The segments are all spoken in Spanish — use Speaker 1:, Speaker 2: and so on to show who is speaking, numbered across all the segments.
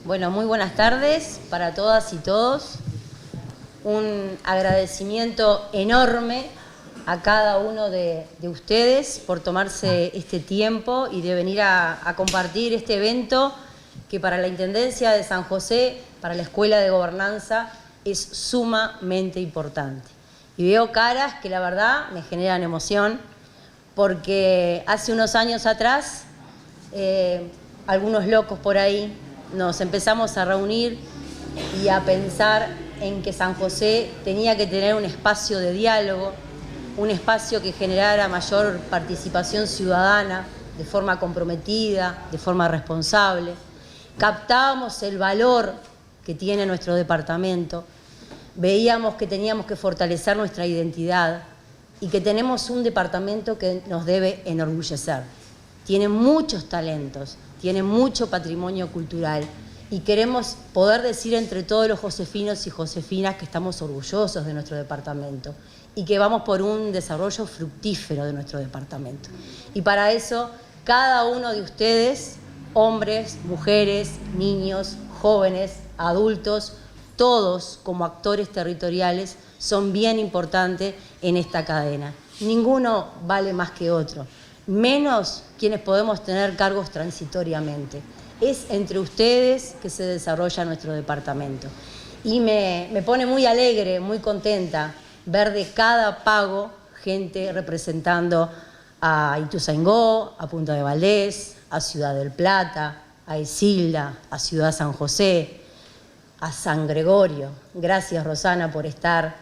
Speaker 1: Bueno, muy buenas tardes para todas y todos. Un agradecimiento enorme a cada uno de ustedes por tomarse este tiempo y de venir a compartir este evento que para la Intendencia de San José, para la Escuela de Gobernanza, es sumamente importante. Y veo caras que la verdad me generan emoción, porque hace unos años atrás, algunos locos por ahí, nos empezamos a reunir y a pensar en que San José tenía que tener un espacio de diálogo, un espacio que generara mayor participación ciudadana, de forma comprometida, de forma responsable. Captábamos el valor que tiene nuestro departamento, veíamos que teníamos que fortalecer nuestra identidad y que tenemos un departamento que nos debe enorgullecer. Tiene muchos talentos, tiene mucho patrimonio cultural y queremos poder decir entre todos los josefinos y josefinas que estamos orgullosos de nuestro departamento y que vamos por un desarrollo fructífero de nuestro departamento. Y para eso, cada uno de ustedes, hombres, mujeres, niños, jóvenes, adultos, todos como actores territoriales son bien importantes en esta cadena. Ninguno vale más que otro, menos quienes podemos tener cargos transitoriamente. Es entre ustedes que se desarrolla nuestro departamento. Y me pone muy alegre, muy contenta ver de cada pago gente representando a Ituzaingó, a Punta de Valdés, a Ciudad del Plata, a Isilda, a Ciudad San José, a San Gregorio. Gracias, Rosana, por estar,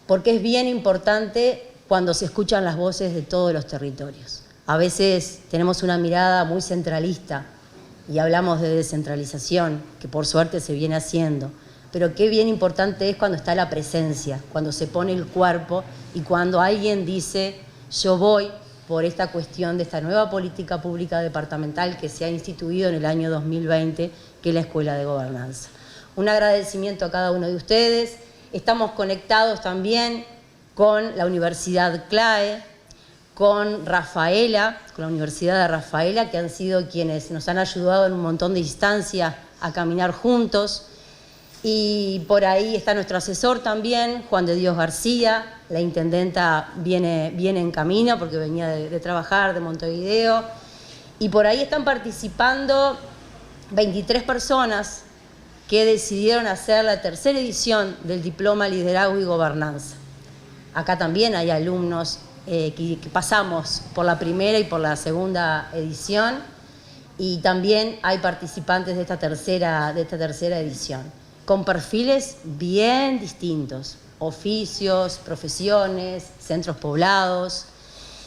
Speaker 1: porque es bien importante cuando se escuchan las voces de todos los territorios. A veces tenemos una mirada muy centralista y hablamos de descentralización, que por suerte se viene haciendo, pero qué bien importante es cuando está la presencia, cuando se pone el cuerpo y cuando alguien dice, yo voy por esta cuestión de esta nueva política pública departamental que se ha instituido en el año 2020, que es la Escuela de Gobernanza. Un agradecimiento a cada uno de ustedes. Estamos conectados también con la Universidad CLAE, con Rafaela, con la Universidad de Rafaela, que han sido quienes nos han ayudado en un montón de instancias a caminar juntos. Y por ahí está nuestro asesor también, Juan de Dios García. La intendenta viene en camino porque venía de trabajar de Montevideo. Y por ahí están participando 23 personas que decidieron hacer la tercera edición del Diploma Liderazgo y Gobernanza. Acá también hay alumnos que pasamos por la primera y por la segunda edición, y también hay participantes de esta tercera edición, con perfiles bien distintos, oficios, profesiones, centros poblados,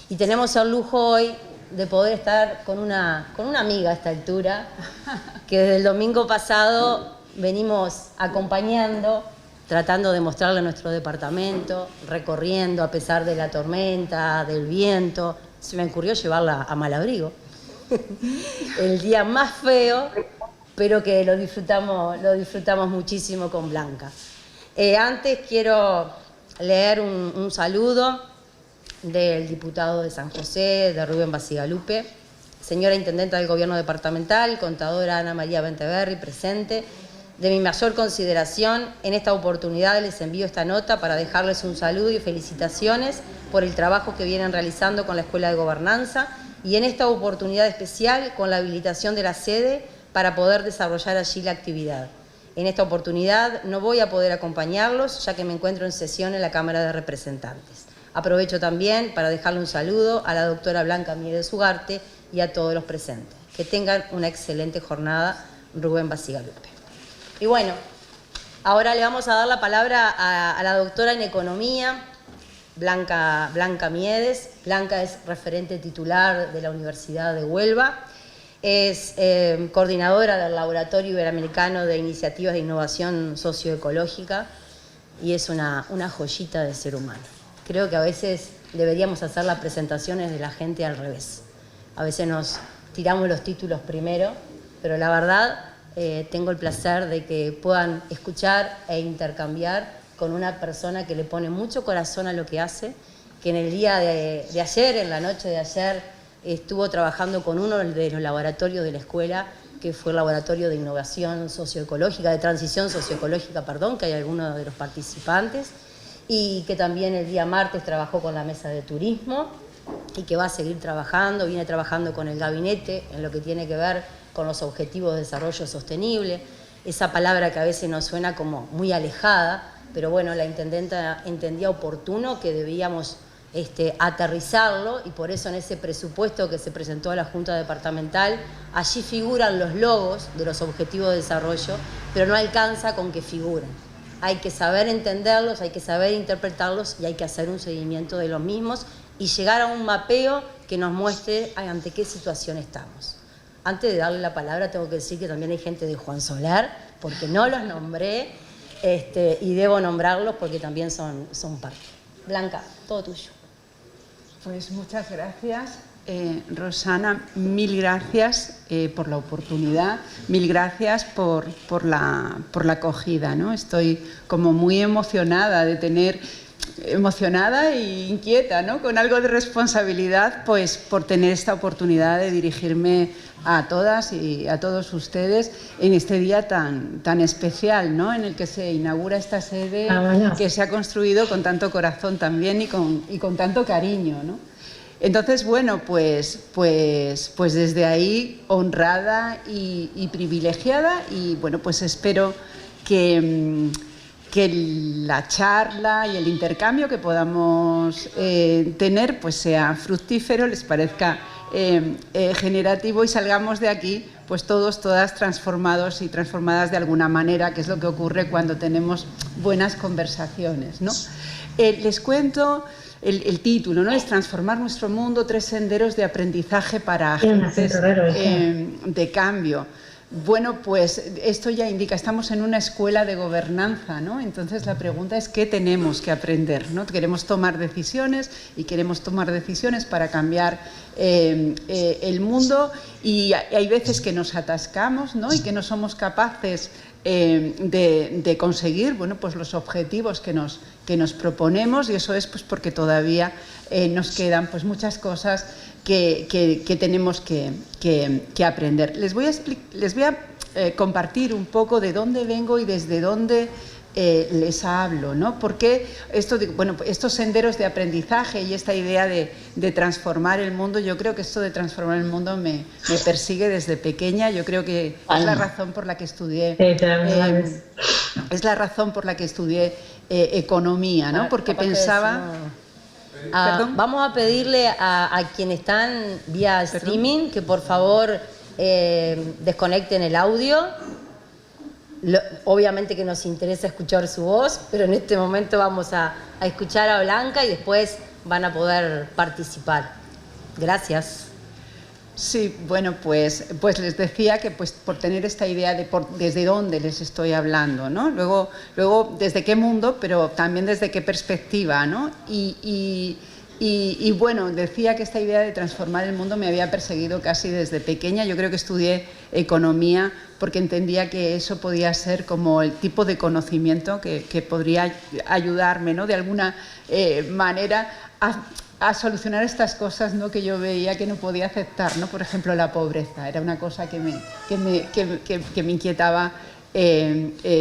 Speaker 1: y tenemos el lujo hoy de poder estar con una amiga a esta altura, que desde el domingo pasado venimos acompañando, tratando de mostrarle nuestro departamento, recorriendo a pesar de la tormenta, del viento. Se me ocurrió llevarla a Malabrigo, el día más feo, pero que lo disfrutamos muchísimo con Blanca. Antes quiero leer un saludo del diputado de San José, de Rubén Basigalupe, señora Intendenta del Gobierno Departamental, contadora Ana María Benteverri, presente. De mi mayor consideración, en esta oportunidad les envío esta nota para dejarles un saludo y felicitaciones por el trabajo que vienen realizando con la Escuela de Gobernanza y en esta oportunidad especial con la habilitación de la sede para poder desarrollar allí la actividad. En esta oportunidad no voy a poder acompañarlos ya que me encuentro en sesión en la Cámara de Representantes. Aprovecho también para dejarle un saludo a la doctora Blanca Miedes Ugarte y a todos los presentes. Que tengan una excelente jornada. Rubén Basigalupe. Y bueno, ahora le vamos a dar la palabra a la doctora en Economía, Blanca Miedes. Blanca es referente titular de la Universidad de Huelva, es coordinadora del Laboratorio Iberoamericano de Iniciativas de Innovación Socioecológica y es una joyita de ser humano. Creo que a veces deberíamos hacer las presentaciones de la gente al revés. A veces nos tiramos los títulos primero, pero la verdad tengo el placer de que puedan escuchar e intercambiar con una persona que le pone mucho corazón a lo que hace, que en el día de ayer, en la noche de ayer, estuvo trabajando con uno de los laboratorios de la escuela que fue el Laboratorio de Innovación Socioecológica, de Transición Socioecológica, perdón, que hay algunos de los participantes, y que también el día martes trabajó con la Mesa de Turismo y que va a seguir trabajando, viene trabajando con el gabinete en lo que tiene que ver con los Objetivos de Desarrollo Sostenible, esa palabra que a veces nos suena como muy alejada, pero bueno, la intendenta entendía oportuno que debíamos aterrizarlo, y por eso en ese presupuesto que se presentó a la Junta Departamental, allí figuran los logos de los Objetivos de Desarrollo, pero no alcanza con que figuren. Hay que saber entenderlos, hay que saber interpretarlos y hay que hacer un seguimiento de los mismos y llegar a un mapeo que nos muestre ante qué situación estamos. Antes de darle la palabra, tengo que decir que también hay gente de Juan Solar, porque no los nombré, y debo nombrarlos porque también son parte. Blanca, todo tuyo.
Speaker 2: Pues muchas gracias, Rosana, mil gracias por la oportunidad, mil gracias por la acogida, ¿no? Estoy como muy emocionada emocionada e inquieta, ¿no? Con algo de responsabilidad, pues por tener esta oportunidad de dirigirme a todas y a todos ustedes en este día tan especial, ¿no? En el que se inaugura esta sede que se ha construido con tanto corazón también y con tanto cariño, ¿no? Entonces, bueno, pues desde ahí honrada y privilegiada, y bueno, pues espero que la charla y el intercambio que podamos tener pues sea fructífero, les parezca generativo y salgamos de aquí pues todas transformados y transformadas de alguna manera, que es lo que ocurre cuando tenemos buenas conversaciones, ¿no? Les cuento el título, ¿no? Es Transformar nuestro mundo, 3 senderos de aprendizaje para agentes de cambio. Bueno, pues esto ya indica, estamos en una escuela de gobernanza, ¿no? Entonces la pregunta es ¿qué tenemos que aprender, ¿no? Queremos tomar decisiones y queremos tomar decisiones para cambiar el mundo, y hay veces que nos atascamos, ¿no? Y que no somos capaces de conseguir, bueno, pues los objetivos que nos proponemos, y eso es pues porque todavía nos quedan pues muchas cosas que tenemos que aprender. Les voy a compartir un poco de dónde vengo y desde dónde les hablo, ¿no? Porque estos senderos de aprendizaje y esta idea de transformar el mundo, yo creo que esto de transformar el mundo me persigue desde pequeña. Yo creo que es la razón por la que estudié economía, ¿no? Porque pensaba...
Speaker 1: Vamos a pedirle a quienes están vía streaming que por favor desconecten el audio. Obviamente que nos interesa escuchar su voz, pero en este momento vamos a escuchar a Blanca y después van a poder participar. Gracias.
Speaker 2: Sí, bueno, pues les decía que pues por tener esta idea de desde dónde les estoy hablando, ¿no? Luego desde qué mundo, pero también desde qué perspectiva, ¿no? Y bueno, decía que esta idea de transformar el mundo me había perseguido casi desde pequeña. Yo creo que estudié economía porque entendía que eso podía ser como el tipo de conocimiento que podría ayudarme, ¿no? De alguna manera a solucionar estas cosas, ¿no? Que yo veía que no podía aceptar, ¿no? Por ejemplo, la pobreza era una cosa que me inquietaba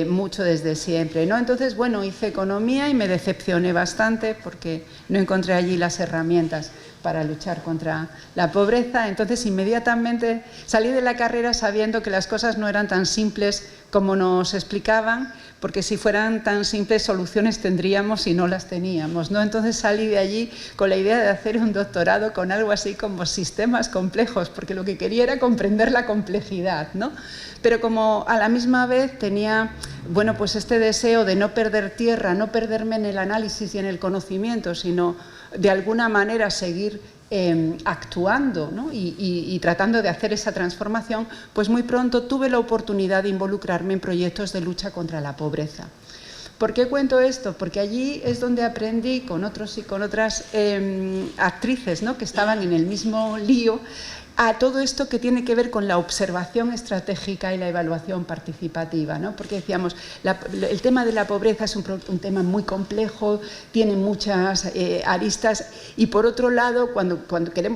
Speaker 2: mucho desde siempre, ¿no? Entonces, bueno, hice economía y me decepcioné bastante porque no encontré allí las herramientas para luchar contra la pobreza. Entonces, inmediatamente salí de la carrera sabiendo que las cosas no eran tan simples como nos explicaban, porque si fueran tan simples, soluciones tendríamos y no las teníamos, ¿no? Entonces salí de allí con la idea de hacer un doctorado con algo así como sistemas complejos, porque lo que quería era comprender la complejidad, ¿no? Pero como a la misma vez tenía, bueno, pues este deseo de no perder tierra, no perderme en el análisis y en el conocimiento, sino de alguna manera seguir actuando, ¿no? y tratando de hacer esa transformación, pues muy pronto tuve la oportunidad de involucrarme en proyectos de lucha contra la pobreza. ¿Por qué cuento esto? Porque allí es donde aprendí con otros y con otras actrices, ¿no? Que estaban en el mismo lío, a todo esto que tiene que ver con la observación estratégica y la evaluación participativa, ¿no? Porque decíamos, el tema de la pobreza es un tema muy complejo, tiene muchas aristas y por otro lado, cuando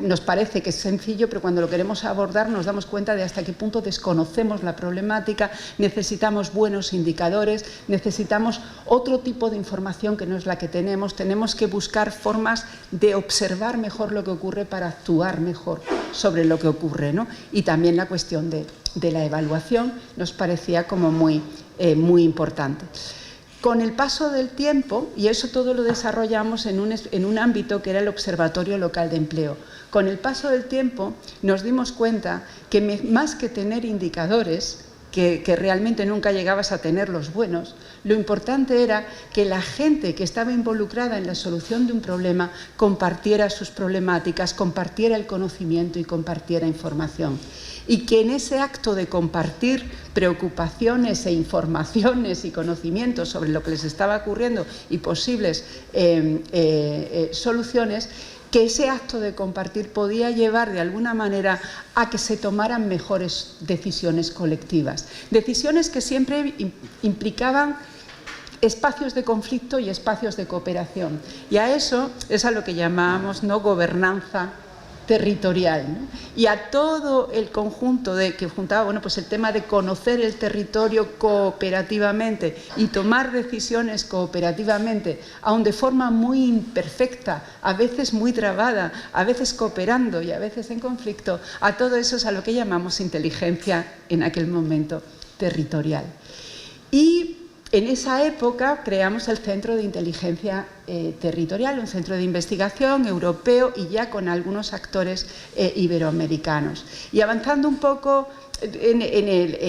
Speaker 2: nos parece que es sencillo, pero cuando lo queremos abordar nos damos cuenta de hasta qué punto desconocemos la problemática, necesitamos buenos indicadores, necesitamos otro tipo de información que no es la que tenemos que buscar formas de observar mejor lo que ocurre para actuar mejor sobre lo que ocurre, ¿no? Y también la cuestión de la evaluación nos parecía como muy importante. Con el paso del tiempo, y eso todo lo desarrollamos en un ámbito que era el Observatorio Local de Empleo, con el paso del tiempo nos dimos cuenta que más que tener indicadores, que realmente nunca llegabas a tener los buenos, lo importante era que la gente que estaba involucrada en la solución de un problema compartiera sus problemáticas, compartiera el conocimiento y compartiera información. Y que en ese acto de compartir preocupaciones e informaciones y conocimientos sobre lo que les estaba ocurriendo y posibles soluciones, que ese acto de compartir podía llevar de alguna manera a que se tomaran mejores decisiones colectivas. Decisiones que siempre implicaban espacios de conflicto y espacios de cooperación. Y a eso es a lo que llamábamos, ¿no?, gobernanza territorial, ¿no? Y a todo el conjunto que juntaba, bueno, pues el tema de conocer el territorio cooperativamente y tomar decisiones cooperativamente, aun de forma muy imperfecta, a veces muy trabada, a veces cooperando y a veces en conflicto, a todo eso es a lo que llamamos inteligencia en aquel momento territorial. Y en esa época creamos el Centro de Inteligencia Territorial, un centro de investigación europeo y ya con algunos actores iberoamericanos. Y avanzando un poco en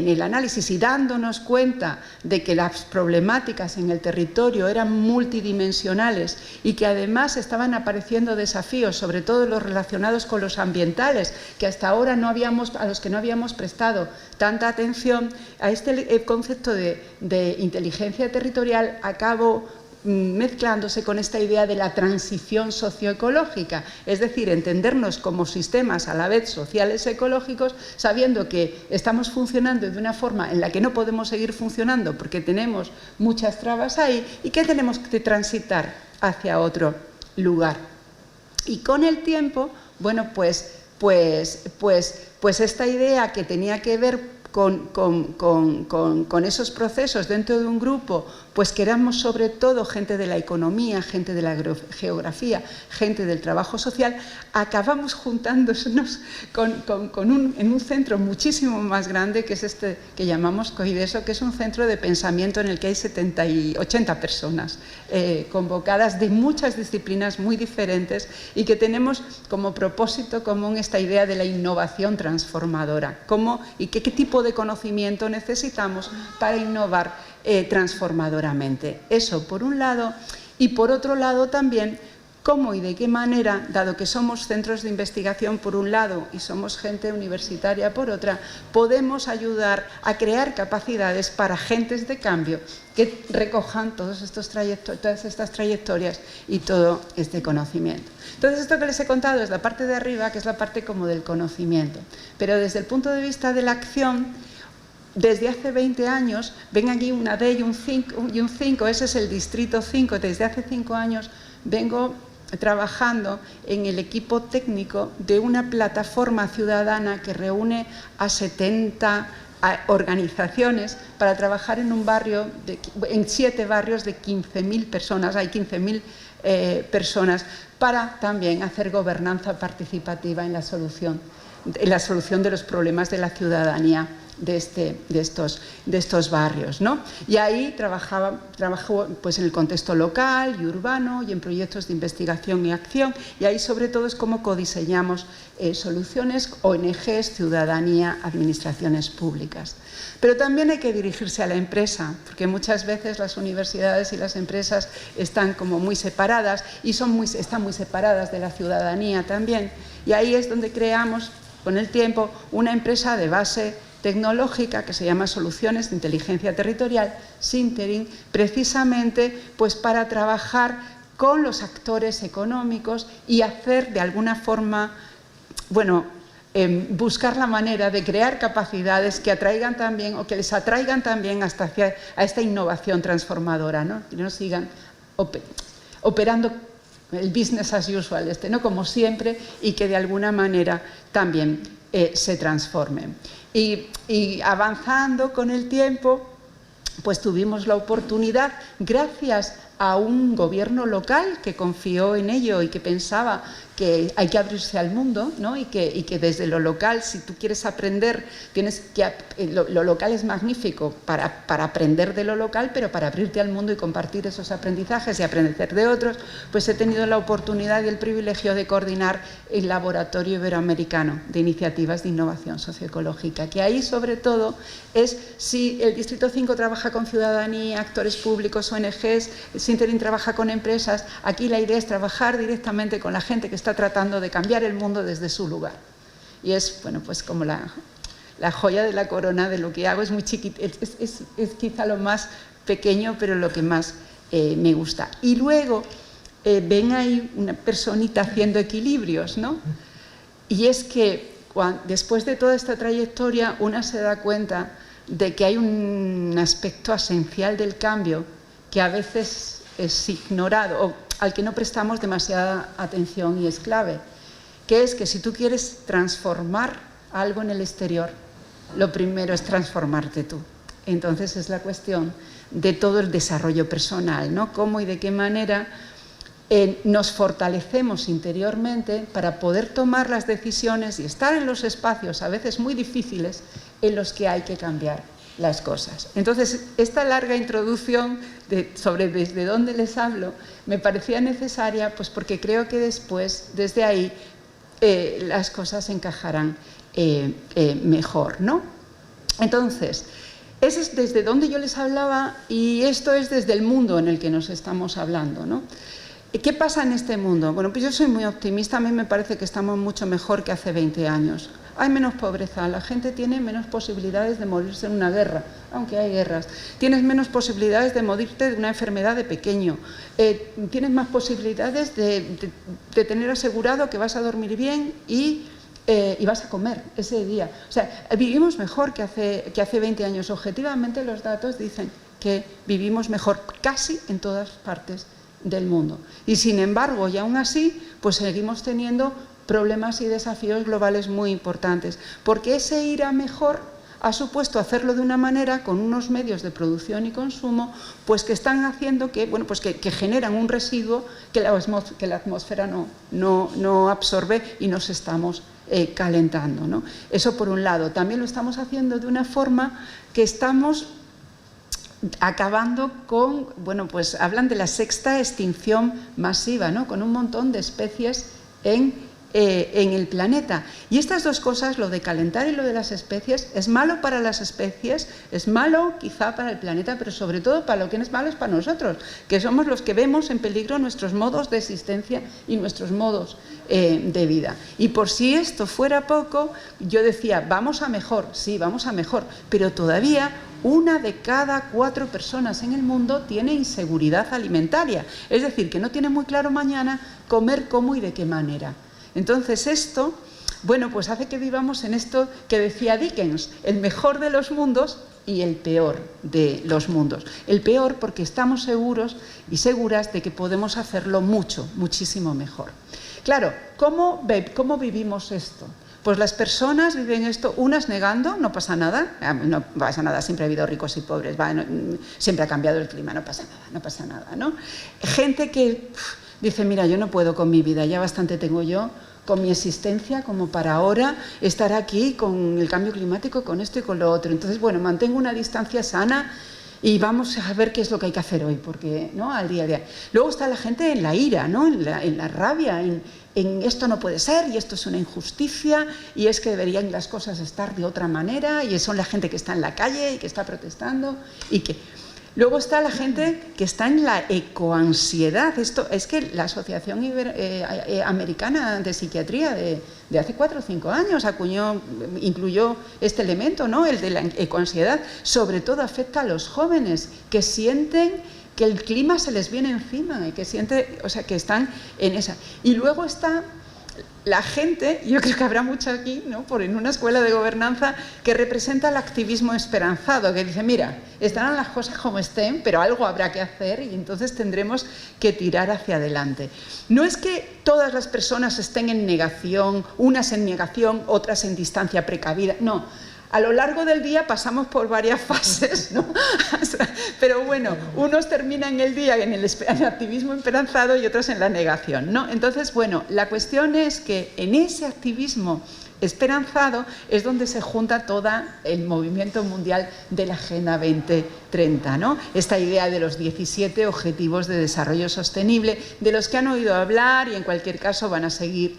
Speaker 2: el análisis y dándonos cuenta de que las problemáticas en el territorio eran multidimensionales y que además estaban apareciendo desafíos, sobre todo los relacionados con los ambientales, que hasta ahora a los que no habíamos prestado tanta atención, a este concepto de inteligencia territorial acabo mezclándose con esta idea de la transición socioecológica, es decir, entendernos como sistemas a la vez sociales y ecológicos, sabiendo que estamos funcionando de una forma en la que no podemos seguir funcionando porque tenemos muchas trabas ahí y que tenemos que transitar hacia otro lugar. Y con el tiempo, bueno, pues esta idea que tenía que ver con esos procesos dentro de un grupo, pues que éramos sobre todo gente de la economía, gente de la geografía, gente del trabajo social, acabamos juntándonos en un centro muchísimo más grande, que es este que llamamos COIDESO, que es un centro de pensamiento en el que hay 70 y 80 personas convocadas de muchas disciplinas muy diferentes y que tenemos como propósito común esta idea de la innovación transformadora. ¿Cómo y qué tipo de conocimiento necesitamos para innovar transformadoramente? Eso por un lado, y por otro lado también cómo y de qué manera, dado que somos centros de investigación por un lado y somos gente universitaria por otra, podemos ayudar a crear capacidades para agentes de cambio que recojan todas estas trayectorias y todo este conocimiento. Entonces, esto que les he contado es la parte de arriba, que es la parte como del conocimiento, pero desde el punto de vista de la acción, desde hace 20 años, ven aquí una D y un 5, ese es el distrito 5, desde hace 5 años vengo trabajando en el equipo técnico de una plataforma ciudadana que reúne a 70 organizaciones para trabajar en un barrio, en 7 barrios de 15.000 personas, hay 15.000 personas, para también hacer gobernanza participativa en la solución de los problemas de la ciudadanía de estos barrios, ¿no? Y ahí trabajó pues, en el contexto local y urbano y en proyectos de investigación y acción, y ahí sobre todo es cómo codiseñamos soluciones, ONGs, ciudadanía, administraciones públicas. Pero también hay que dirigirse a la empresa, porque muchas veces las universidades y las empresas están como muy separadas y están muy separadas de la ciudadanía también, y ahí es donde creamos con el tiempo una empresa de base tecnológica que se llama Soluciones de Inteligencia Territorial, Sintering, precisamente pues para trabajar con los actores económicos y hacer de alguna forma, bueno, buscar la manera de crear capacidades que atraigan también o que les atraigan también a esta innovación transformadora, ¿no? Que no sigan operando el business as usual, ¿no? Como siempre, y que de alguna manera también se transformen. Y avanzando con el tiempo, pues tuvimos la oportunidad, gracias a un gobierno local que confió en ello y que pensaba que hay que abrirse al mundo, ¿no? y que desde lo local, si tú quieres aprender, lo local es magnífico para aprender de lo local, pero para abrirte al mundo y compartir esos aprendizajes y aprender de otros, pues he tenido la oportunidad y el privilegio de coordinar el Laboratorio Iberoamericano de Iniciativas de Innovación Socioecológica, que ahí sobre todo es si el Distrito 5 trabaja con ciudadanía, actores públicos, ONGs, Sinterin trabaja con empresas, aquí la idea es trabajar directamente con la gente que está tratando de cambiar el mundo desde su lugar. Y es, bueno, pues como la joya de la corona de lo que hago, es muy chiquito, es quizá lo más pequeño, pero lo que más me gusta. Y luego ven ahí una personita haciendo equilibrios, ¿no? Y es que después de toda esta trayectoria, una se da cuenta de que hay un aspecto esencial del cambio que a veces es ignorado o al que no prestamos demasiada atención y es clave, que es que si tú quieres transformar algo en el exterior, lo primero es transformarte tú. Entonces es la cuestión de todo el desarrollo personal, ¿no? Cómo y de qué manera nos fortalecemos interiormente para poder tomar las decisiones y estar en los espacios a veces muy difíciles en los que hay que cambiar las cosas. Entonces, esta larga introducción sobre desde dónde les hablo me parecía necesaria, pues porque creo que después, desde ahí, las cosas encajarán mejor, ¿no? Entonces, ese es desde donde yo les hablaba y esto es desde el mundo en el que nos estamos hablando, ¿no? ¿Qué pasa en este mundo? Bueno, pues yo soy muy optimista, a mí me parece que estamos mucho mejor que hace 20 años. Hay menos pobreza, la gente tiene menos posibilidades de morirse en una guerra, aunque hay guerras. Tienes menos posibilidades de morirte de una enfermedad de pequeño. Tienes más posibilidades de tener asegurado que vas a dormir bien y vas a comer ese día. O sea, vivimos mejor que hace 20 años. Objetivamente los datos dicen que vivimos mejor casi en todas partes del mundo. Y sin embargo, y aún así, pues seguimos teniendo problemas y desafíos globales muy importantes, porque ese ir a mejor ha supuesto hacerlo de una manera con unos medios de producción y consumo pues que están haciendo que, bueno, pues que generan un residuo que la atmósfera no absorbe y nos estamos calentando, ¿no? Eso por un lado. También lo estamos haciendo de una forma que estamos acabando con, bueno, pues hablan de la sexta extinción masiva, ¿no? Con un montón de especies en el planeta. Y estas dos cosas, lo de calentar y lo de las especies, es malo para las especies, es malo quizá para el planeta, pero sobre todo para lo que es malo es para nosotros, que somos los que vemos en peligro nuestros modos de existencia y nuestros modos de vida. Y por si esto fuera poco, yo decía, vamos a mejor, sí, vamos a mejor, pero todavía 1 de cada 4 personas en el mundo tiene inseguridad alimentaria, es decir, que no tiene muy claro mañana comer, cómo y de qué manera. Entonces esto, bueno, pues hace que vivamos en esto que decía Dickens, el mejor de los mundos y el peor de los mundos. El peor porque estamos seguros y seguras de que podemos hacerlo muchísimo mejor. Claro, ¿cómo vivimos esto? Pues las personas viven esto, unas negando, no pasa nada, siempre ha habido ricos y pobres, siempre ha cambiado el clima, no pasa nada, ¿no? Gente que dice, mira, yo no puedo con mi vida, ya bastante tengo yo con mi existencia como para ahora estar aquí con el cambio climático, con esto y con lo otro. Entonces, bueno, mantengo una distancia sana y vamos a ver qué es lo que hay que hacer hoy, porque, ¿no?, al día a día. Luego está la gente en la ira, ¿no?, en la rabia, en esto no puede ser y esto es una injusticia y es que deberían las cosas estar de otra manera y son la gente que está en la calle y que está protestando y que... Luego está la gente que está en la ecoansiedad. Esto es que la Asociación Americana de Psiquiatría de hace 4 o 5 años incluyó este elemento, ¿no?, el de la ecoansiedad. Sobre todo afecta a los jóvenes que sienten que el clima se les viene encima y que sienten, o sea, que están en esa. Y luego está la gente, yo creo que habrá mucho aquí, ¿no?, en una escuela de gobernanza que representa el activismo esperanzado, que dice, mira, estarán las cosas como estén, pero algo habrá que hacer y entonces tendremos que tirar hacia adelante. No es que todas las personas estén en negación, unas en negación, otras en distancia precavida, no. A lo largo del día pasamos por varias fases, ¿no? Pero bueno, unos terminan el día en el activismo esperanzado y otros en la negación, ¿no? Entonces, bueno, la cuestión es que en ese activismo esperanzado es donde se junta todo el movimiento mundial de la Agenda 2030, ¿no? Esta idea de los 17 Objetivos de Desarrollo Sostenible, de los que han oído hablar y en cualquier caso van a seguir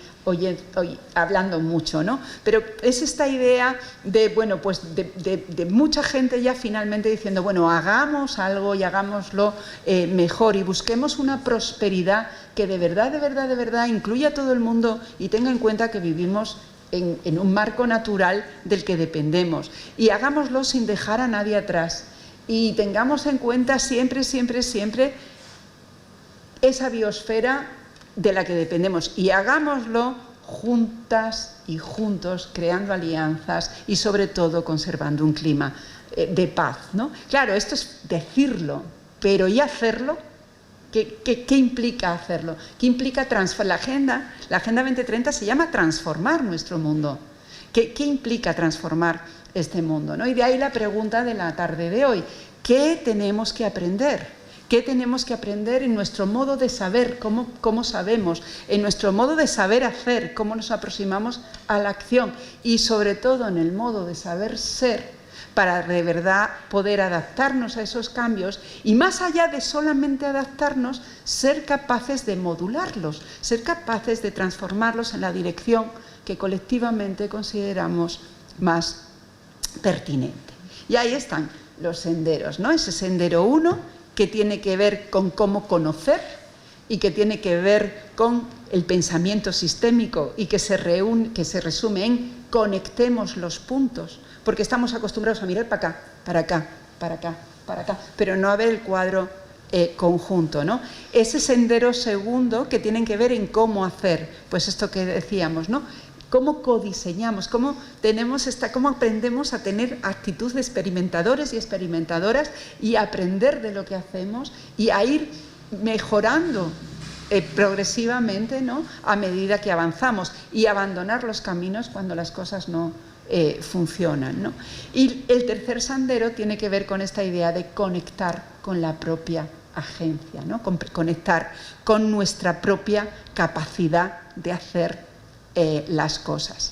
Speaker 2: hablando mucho, ¿no? Pero es esta idea de, bueno, pues de mucha gente ya finalmente diciendo, bueno, hagamos algo y hagámoslo mejor y busquemos una prosperidad que de verdad incluya a todo el mundo y tenga en cuenta que vivimos en un marco natural del que dependemos y hagámoslo sin dejar a nadie atrás y tengamos en cuenta siempre esa biosfera de la que dependemos y hagámoslo juntas y juntos, creando alianzas y sobre todo conservando un clima de paz, ¿no? Claro, esto es decirlo, pero ¿y hacerlo? ¿Qué implica hacerlo? ¿Qué implica transformar? La Agenda 2030 se llama transformar nuestro mundo. ¿Qué implica transformar este mundo, ¿no? Y de ahí la pregunta de la tarde de hoy. ¿Qué tenemos que aprender? ¿Qué tenemos que aprender en nuestro modo de saber, cómo sabemos, en nuestro modo de saber hacer, cómo nos aproximamos a la acción y sobre todo en el modo de saber ser para de verdad poder adaptarnos a esos cambios y más allá de solamente adaptarnos, ser capaces de modularlos, ser capaces de transformarlos en la dirección que colectivamente consideramos más pertinente? Y ahí están los senderos, ¿no? Ese sendero 1 que tiene que ver con cómo conocer y que tiene que ver con el pensamiento sistémico y que se resume en conectemos los puntos, porque estamos acostumbrados a mirar para acá, para acá, para acá, para acá, pero no a ver el cuadro conjunto, ¿no? Ese sendero segundo que tienen que ver en cómo hacer, pues esto que decíamos, ¿no? Cómo codiseñamos, cómo aprendemos a tener actitud de experimentadores y experimentadoras y aprender de lo que hacemos y a ir mejorando progresivamente, ¿no?, a medida que avanzamos y abandonar los caminos cuando las cosas no funcionan, ¿no? Y el tercer sendero tiene que ver con esta idea de conectar con la propia agencia, ¿no? Conectar con nuestra propia capacidad de hacer las cosas.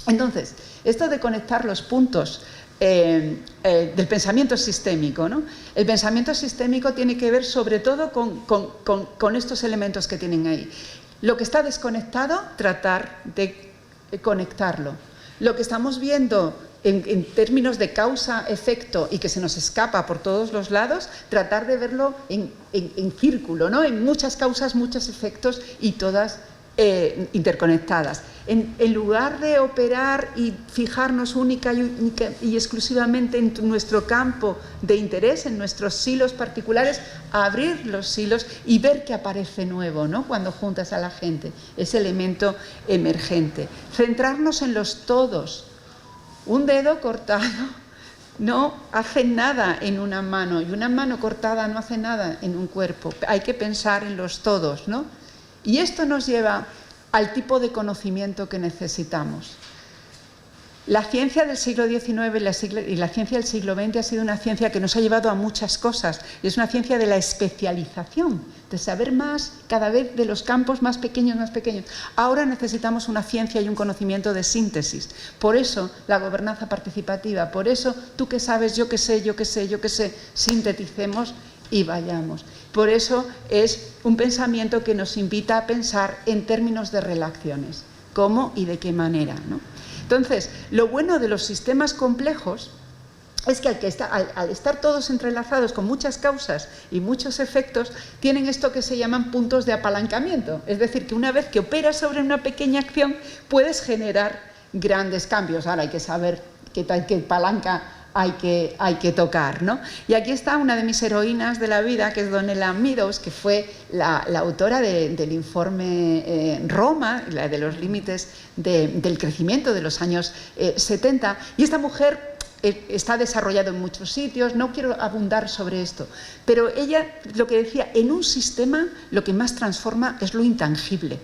Speaker 2: Entonces, esto de conectar los puntos del pensamiento sistémico, ¿no? El pensamiento sistémico tiene que ver sobre todo con estos elementos que tienen ahí. Lo que está desconectado, tratar de conectarlo. Lo que estamos viendo en términos de causa-efecto y que se nos escapa por todos los lados, tratar de verlo en círculo, ¿no? En muchas causas, muchos efectos y todas interconectadas. En lugar de operar y fijarnos única y exclusivamente en nuestro campo de interés, en nuestros silos particulares, abrir los silos y ver qué aparece nuevo, ¿no?, cuando juntas a la gente, ese elemento emergente. Centrarnos en los todos. Un dedo cortado no hace nada en una mano y una mano cortada no hace nada en un cuerpo. Hay que pensar en los todos, ¿no? Y esto nos lleva al tipo de conocimiento que necesitamos. La ciencia del siglo XIX y la ciencia del siglo XX ha sido una ciencia que nos ha llevado a muchas cosas. Y es una ciencia de la especialización, de saber más cada vez de los campos más pequeños, más pequeños. Ahora necesitamos una ciencia y un conocimiento de síntesis. Por eso la gobernanza participativa, por eso tú que sabes, yo que sé, yo que sé, yo que sé, sinteticemos y vayamos. Por eso es un pensamiento que nos invita a pensar en términos de relaciones, cómo y de qué manera, ¿no? Entonces, lo bueno de los sistemas complejos es que al estar todos entrelazados con muchas causas y muchos efectos, tienen esto que se llaman puntos de apalancamiento. Es decir, que una vez que operas sobre una pequeña acción, puedes generar grandes cambios. Ahora hay que saber qué palanca hay que tocar, ¿no? Y aquí está una de mis heroínas de la vida, que es Donella Meadows, que fue la autora del informe Roma, la de los límites del crecimiento de los años 70, y esta mujer está desarrollado en muchos sitios, no quiero abundar sobre esto, pero ella lo que decía, en un sistema lo que más transforma es lo intangible.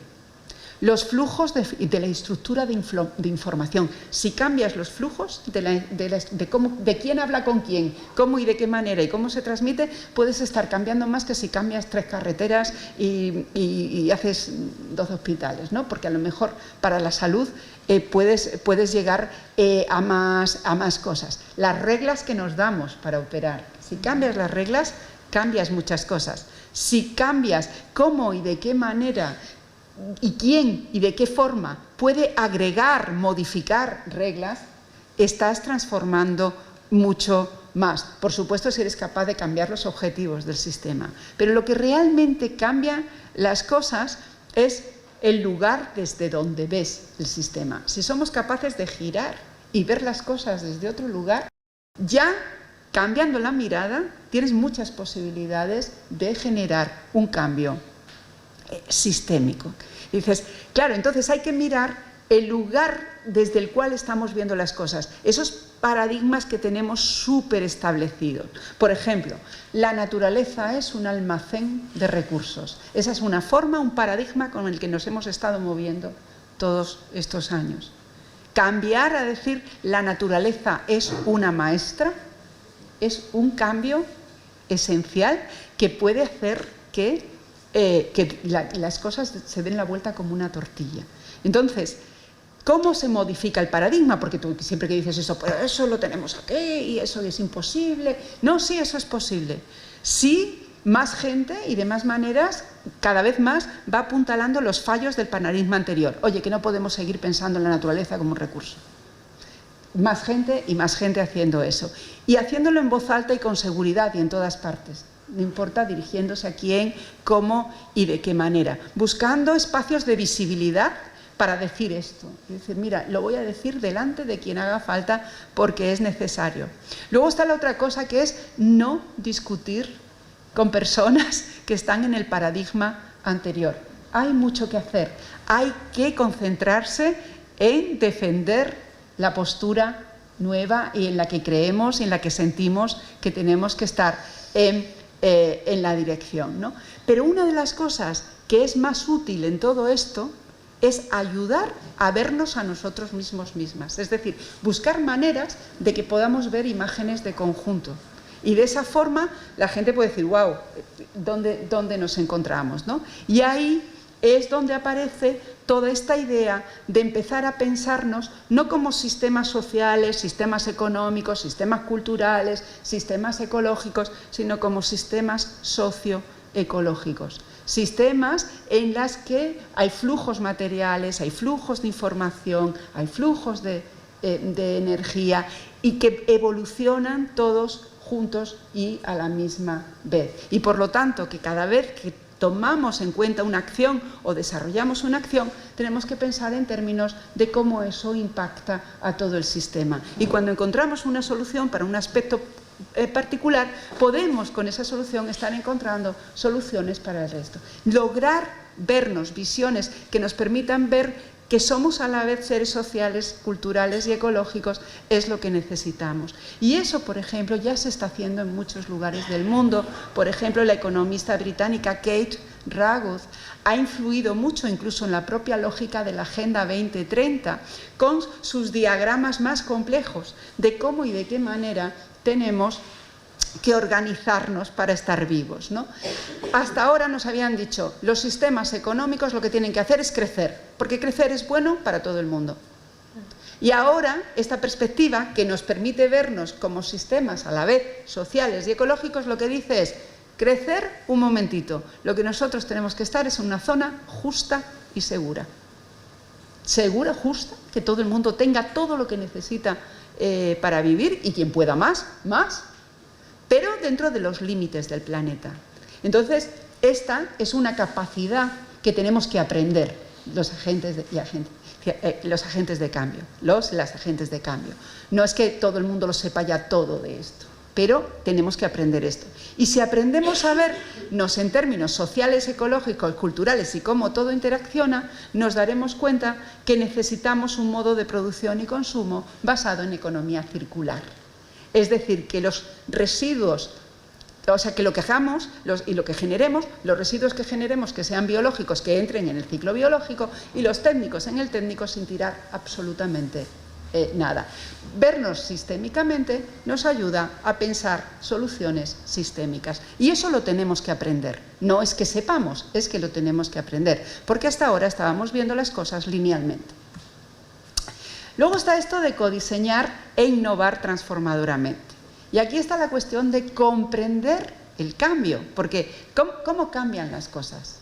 Speaker 2: Los flujos de la estructura de información. Si cambias los flujos de quién habla con quién, cómo y de qué manera y cómo se transmite, puedes estar cambiando más que si cambias 3 carreteras y haces 12 hospitales, ¿no? Porque a lo mejor para la salud puedes llegar a más cosas. Las reglas que nos damos para operar. Si cambias las reglas, cambias muchas cosas. Si cambias cómo y de qué manera y quién y de qué forma puede agregar, modificar reglas, estás transformando mucho más. Por supuesto, si eres capaz de cambiar los objetivos del sistema. Pero lo que realmente cambia las cosas es el lugar desde donde ves el sistema. Si somos capaces de girar y ver las cosas desde otro lugar, ya cambiando la mirada, tienes muchas posibilidades de generar un cambio sistémico. Y dices, claro, entonces hay que mirar el lugar desde el cual estamos viendo las cosas, esos paradigmas que tenemos súper establecidos. Por ejemplo, la naturaleza es un almacén de recursos. Esa es una forma, un paradigma con el que nos hemos estado moviendo todos estos años. Cambiar a decir la naturaleza es una maestra es un cambio esencial que puede hacer que las cosas se den la vuelta como una tortilla. Entonces, ¿cómo se modifica el paradigma? Porque tú siempre que dices eso, pero eso lo tenemos aquí y eso es imposible. No, sí, eso es posible. Sí, más gente y de más maneras, cada vez más, va apuntalando los fallos del paradigma anterior. Oye, que no podemos seguir pensando en la naturaleza como un recurso. Más gente y más gente haciendo eso. Y haciéndolo en voz alta y con seguridad y en todas partes. No importa dirigiéndose a quién, cómo y de qué manera. Buscando espacios de visibilidad para decir esto. Es decir, mira, lo voy a decir delante de quien haga falta porque es necesario. Luego está la otra cosa, que es no discutir con personas que están en el paradigma anterior. Hay mucho que hacer. Hay que concentrarse en defender la postura nueva y en la que creemos y en la que sentimos que tenemos que estar en la dirección, ¿no? Pero una de las cosas que es más útil en todo esto es ayudar a vernos a nosotros mismas. Es decir, buscar maneras de que podamos ver imágenes de conjunto. Y de esa forma la gente puede decir, wow, ¿dónde nos encontramos, ¿no? Y ahí es donde aparece toda esta idea de empezar a pensarnos no como sistemas sociales, sistemas económicos, sistemas culturales, sistemas ecológicos, sino como sistemas socioecológicos. Sistemas en los que hay flujos materiales, hay flujos de información, hay flujos de energía y que evolucionan todos juntos y a la misma vez. Y por lo tanto, que cada vez que tomamos en cuenta una acción o desarrollamos una acción, tenemos que pensar en términos de cómo eso impacta a todo el sistema. Y cuando encontramos una solución para un aspecto particular, podemos con esa solución estar encontrando soluciones para el resto. Lograr vernos visiones que nos permitan ver que somos a la vez seres sociales, culturales y ecológicos, es lo que necesitamos. Y eso, por ejemplo, ya se está haciendo en muchos lugares del mundo. Por ejemplo, la economista británica Kate Raworth ha influido mucho, incluso en la propia lógica de la Agenda 2030, con sus diagramas más complejos de cómo y de qué manera tenemos que organizarnos para estar vivos, ¿no? Hasta ahora nos habían dicho, los sistemas económicos lo que tienen que hacer es crecer, porque crecer es bueno para todo el mundo. Y ahora, esta perspectiva que nos permite vernos como sistemas a la vez sociales y ecológicos, lo que dice es, crecer un momentito, lo que nosotros tenemos que estar es en una zona justa y segura. Segura, justa, que todo el mundo tenga todo lo que necesita para vivir y quien pueda más, pero dentro de los límites del planeta. Entonces, esta es una capacidad que tenemos que aprender los agentes y agentes. los agentes de cambio, las agentes de cambio. No es que todo el mundo lo sepa ya todo de esto, pero tenemos que aprender esto. Y si aprendemos a vernos en términos sociales, ecológicos, culturales y cómo todo interacciona, nos daremos cuenta que necesitamos un modo de producción y consumo basado en economía circular. Es decir, que los residuos, o sea, que lo que hagamos y lo que generemos, los residuos que generemos que sean biológicos, que entren en el ciclo biológico, y los técnicos en el técnico sin tirar absolutamente nada. Vernos sistémicamente nos ayuda a pensar soluciones sistémicas. Y eso lo tenemos que aprender. No es que sepamos, es que lo tenemos que aprender. Porque hasta ahora estábamos viendo las cosas linealmente. Luego está esto de codiseñar e innovar transformadoramente. Y aquí está la cuestión de comprender el cambio. Porque ¿cómo cambian las cosas?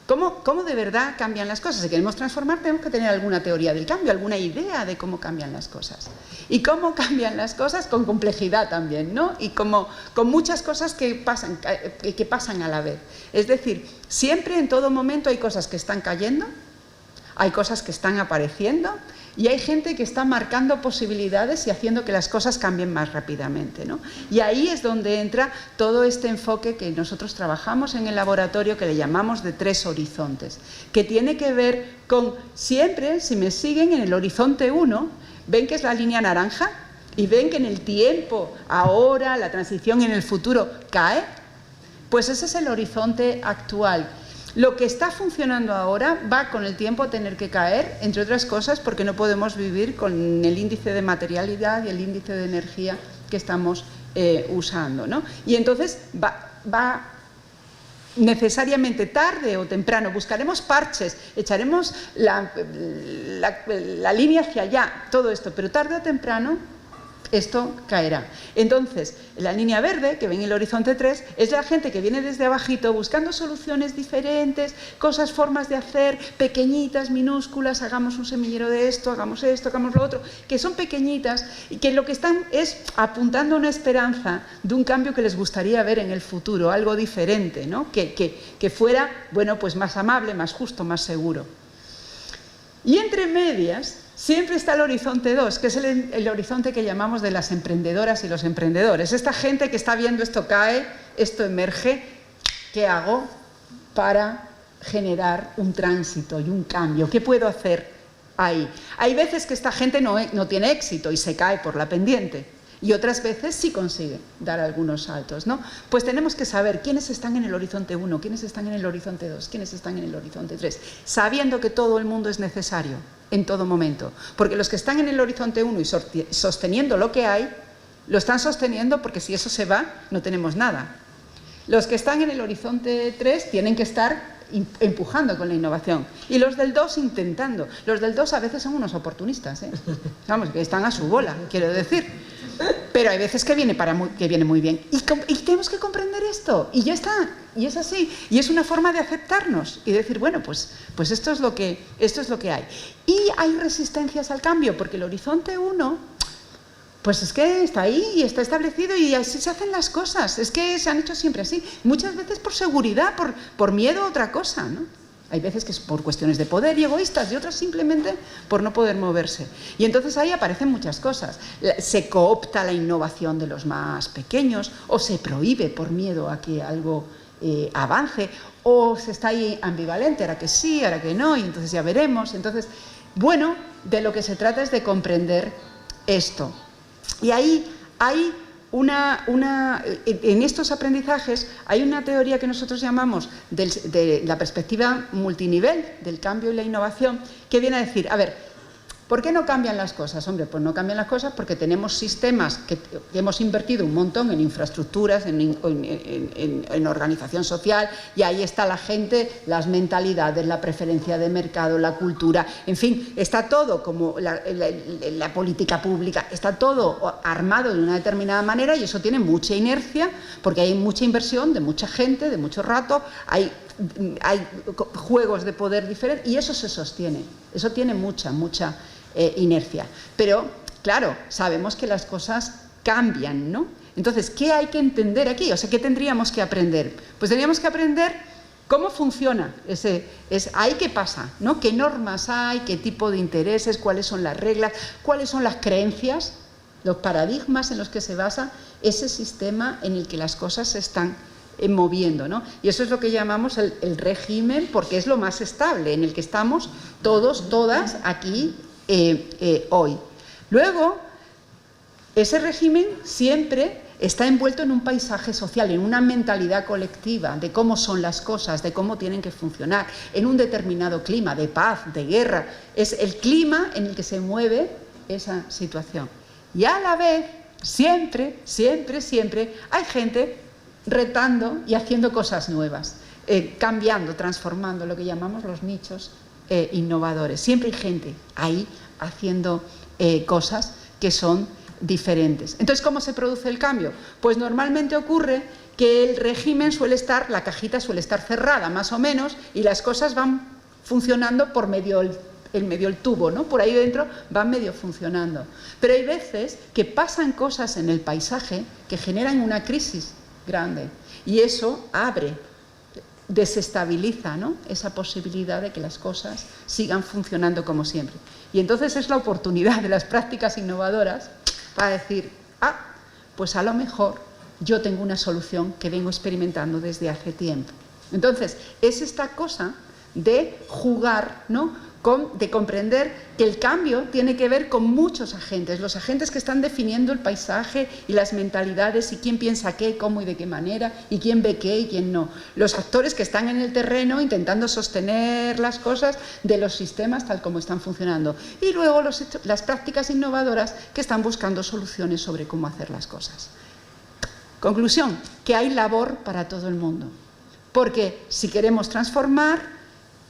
Speaker 2: ¿Cómo de verdad cambian las cosas? Si queremos transformar, tenemos que tener alguna teoría del cambio, alguna idea de cómo cambian las cosas. Y cómo cambian las cosas con complejidad también, ¿no? Y con muchas cosas que pasan a la vez. Es decir, siempre en todo momento hay cosas que están cayendo, hay cosas que están apareciendo, y hay gente que está marcando posibilidades y haciendo que las cosas cambien más rápidamente, ¿no? Y ahí es donde entra todo este enfoque que nosotros trabajamos en el laboratorio, que le llamamos de 3 horizontes, que tiene que ver con siempre, si me siguen en el horizonte 1, ven que es la línea naranja y ven que en el tiempo, ahora, la transición en el futuro cae, pues ese es el horizonte actual. Lo que está funcionando ahora va con el tiempo a tener que caer, entre otras cosas, porque no podemos vivir con el índice de materialidad y el índice de energía que estamos usando, ¿no? Y entonces va necesariamente tarde o temprano, buscaremos parches, echaremos la línea hacia allá, todo esto, pero tarde o temprano esto caerá. Entonces, la línea verde, que ven en el horizonte 3, es la gente que viene desde abajito buscando soluciones diferentes, cosas, formas de hacer, pequeñitas, minúsculas, hagamos un semillero de esto, hagamos lo otro, que son pequeñitas y que lo que están es apuntando a una esperanza de un cambio que les gustaría ver en el futuro, algo diferente, ¿no? Que fuera, bueno, pues más amable, más justo, más seguro. Y entre medias siempre está el horizonte 2, que es el horizonte que llamamos de las emprendedoras y los emprendedores. Esta gente que está viendo esto cae, esto emerge, ¿qué hago para generar un tránsito y un cambio? ¿Qué puedo hacer ahí? Hay veces que esta gente no tiene éxito y se cae por la pendiente. Y otras veces sí consigue dar algunos saltos, ¿no? Pues tenemos que saber quiénes están en el horizonte 1, quiénes están en el horizonte 2, quiénes están en el horizonte 3, sabiendo que todo el mundo es necesario en todo momento. Porque los que están en el horizonte 1 y sosteniendo lo que hay, lo están sosteniendo porque si eso se va, no tenemos nada. Los que están en el horizonte 3 tienen que estar empujando con la innovación. Y los del 2 intentando. Los del 2 a veces son unos oportunistas, ¿eh? Vamos, que están a su bola, quiero decir. Pero hay veces que viene muy bien. Y tenemos que comprender esto. Y ya está. Y es así. Y es una forma de aceptarnos. Y decir, bueno, pues esto es lo que hay. Y hay resistencias al cambio, porque el horizonte 1... pues es que está ahí y está establecido y así se hacen las cosas. Es que se han hecho siempre así. Muchas veces por seguridad, por miedo a otra cosa, ¿no? Hay veces que es por cuestiones de poder y egoístas y otras simplemente por no poder moverse. Y entonces ahí aparecen muchas cosas. Se coopta la innovación de los más pequeños o se prohíbe por miedo a que algo avance o se está ahí ambivalente, ahora que sí, ahora que no, y entonces ya veremos. Entonces, bueno, de lo que se trata es de comprender esto. Y ahí hay en estos aprendizajes hay una teoría que nosotros llamamos de la perspectiva multinivel del cambio y la innovación, que viene a decir, a ver, ¿por qué no cambian las cosas? Hombre, pues no cambian las cosas porque tenemos sistemas que hemos invertido un montón en infraestructuras, en organización social, y ahí está la gente, las mentalidades, la preferencia de mercado, la cultura, en fin, está todo como la política pública, está todo armado de una determinada manera y eso tiene mucha inercia porque hay mucha inversión de mucha gente, de mucho rato, hay juegos de poder diferentes y eso se sostiene, eso tiene mucha inercia. Pero, claro, sabemos que las cosas cambian, ¿no? Entonces, ¿qué hay que entender aquí? O sea, ¿qué tendríamos que aprender? Pues tendríamos que aprender ¿Cómo funciona? ¿Ahí qué pasa? ¿No? ¿Qué normas hay? ¿Qué tipo de intereses? ¿Cuáles son las reglas? ¿Cuáles son las creencias? Los paradigmas en los que se basa ese sistema en el que las cosas se están moviendo, ¿no? Y eso es lo que llamamos el régimen, porque es lo más estable, en el que estamos todos, todas aquí hoy. Luego, ese régimen siempre está envuelto en un paisaje social, en una mentalidad colectiva de cómo son las cosas, de cómo tienen que funcionar, en un determinado clima de paz, de guerra. Es el clima en el que se mueve esa situación. Y a la vez, siempre, siempre, siempre, hay gente retando y haciendo cosas nuevas, cambiando, transformando, lo que llamamos los nichos innovadores. Siempre hay gente ahí haciendo cosas que son diferentes. Entonces, ¿cómo se produce el cambio? Pues normalmente ocurre que el régimen suele estar, la cajita suele estar cerrada más o menos y las cosas van funcionando por medio el tubo, ¿no? Por ahí dentro van medio funcionando. Pero hay veces que pasan cosas en el paisaje que generan una crisis grande y eso abre, desestabiliza, ¿no? Esa posibilidad de que las cosas sigan funcionando como siempre. Y entonces es la oportunidad de las prácticas innovadoras para decir, pues a lo mejor yo tengo una solución que vengo experimentando desde hace tiempo. Entonces, es esta cosa de jugar, ¿no? De comprender que el cambio tiene que ver con muchos agentes, los agentes que están definiendo el paisaje y las mentalidades y quién piensa qué, cómo y de qué manera, y quién ve qué y quién no. Los actores que están en el terreno intentando sostener las cosas de los sistemas tal como están funcionando. Y luego las prácticas innovadoras que están buscando soluciones sobre cómo hacer las cosas. Conclusión, que hay labor para todo el mundo. Porque si queremos transformar,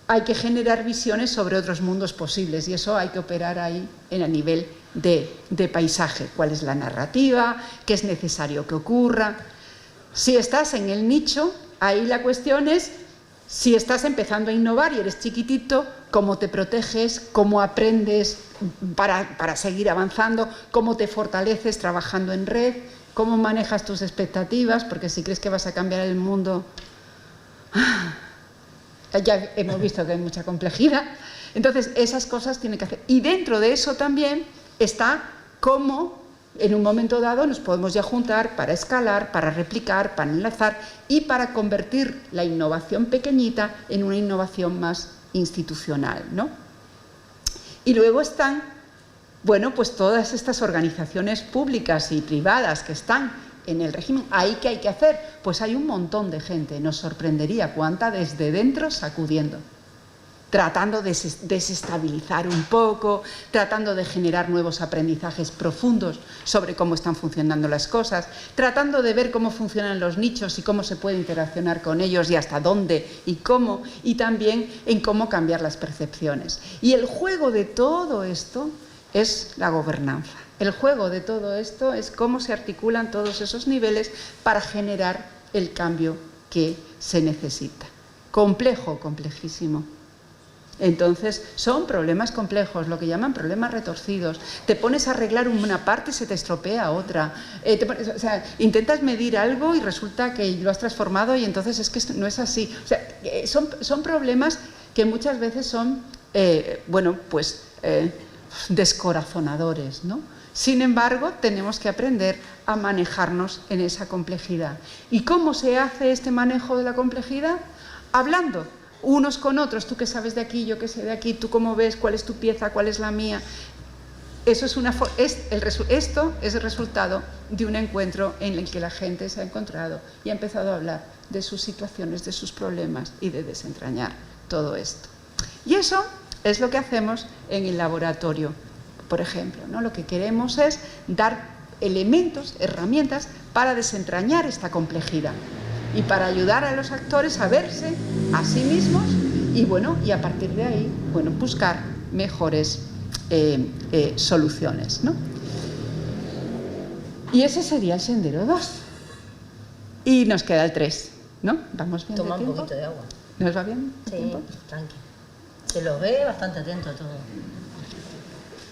Speaker 2: hay que generar visiones sobre otros mundos posibles y eso hay que operar ahí en el nivel de paisaje. ¿Cuál es la narrativa? ¿Qué es necesario que ocurra? Si estás en el nicho, ahí la cuestión es, si estás empezando a innovar y eres chiquitito, cómo te proteges, cómo aprendes para seguir avanzando, cómo te fortaleces trabajando en red, cómo manejas tus expectativas, porque si crees que vas a cambiar el mundo... Ya hemos visto que hay mucha complejidad. Entonces, esas cosas tienen que hacer. Y dentro de eso también está cómo, en un momento dado, nos podemos ya juntar para escalar, para replicar, para enlazar y para convertir la innovación pequeñita en una innovación más institucional, ¿no? Y luego están, bueno, pues todas estas organizaciones públicas y privadas que están en el régimen. ¿Ahí qué hay que hacer? Pues hay un montón de gente, nos sorprendería cuánta desde dentro sacudiendo, tratando de desestabilizar un poco, tratando de generar nuevos aprendizajes profundos sobre cómo están funcionando las cosas, tratando de ver cómo funcionan los nichos y cómo se puede interaccionar con ellos y hasta dónde y cómo, y también en cómo cambiar las percepciones. Y el juego de todo esto es la gobernanza. El juego de todo esto es cómo se articulan todos esos niveles para generar el cambio que se necesita. Complejo, complejísimo. Entonces, son problemas complejos, lo que llaman problemas retorcidos. Te pones a arreglar una parte y se te estropea otra. O sea, intentas medir algo y resulta que lo has transformado y entonces es que no es así. O sea, son problemas que muchas veces son, descorazonadores, ¿no? Sin embargo, tenemos que aprender a manejarnos en esa complejidad. ¿Y cómo se hace este manejo de la complejidad? Hablando unos con otros, tú que sabes de aquí, yo que sé de aquí, tú cómo ves, cuál es tu pieza, cuál es la mía. Eso esto es el resultado de un encuentro en el que la gente se ha encontrado y ha empezado a hablar de sus situaciones, de sus problemas y de desentrañar todo esto. Y eso es lo que hacemos en el laboratorio. Por ejemplo, ¿no? Lo que queremos es dar elementos, herramientas para desentrañar esta complejidad y para ayudar a los actores a verse a sí mismos y a partir de ahí, buscar mejores soluciones, ¿no? Y ese sería el sendero 2. Y nos queda el 3, ¿no? ¿Vamos bien?
Speaker 1: Toma un poquito de agua.
Speaker 2: ¿Nos va bien?
Speaker 1: Sí, tranqui. Se lo ve bastante atento a todo.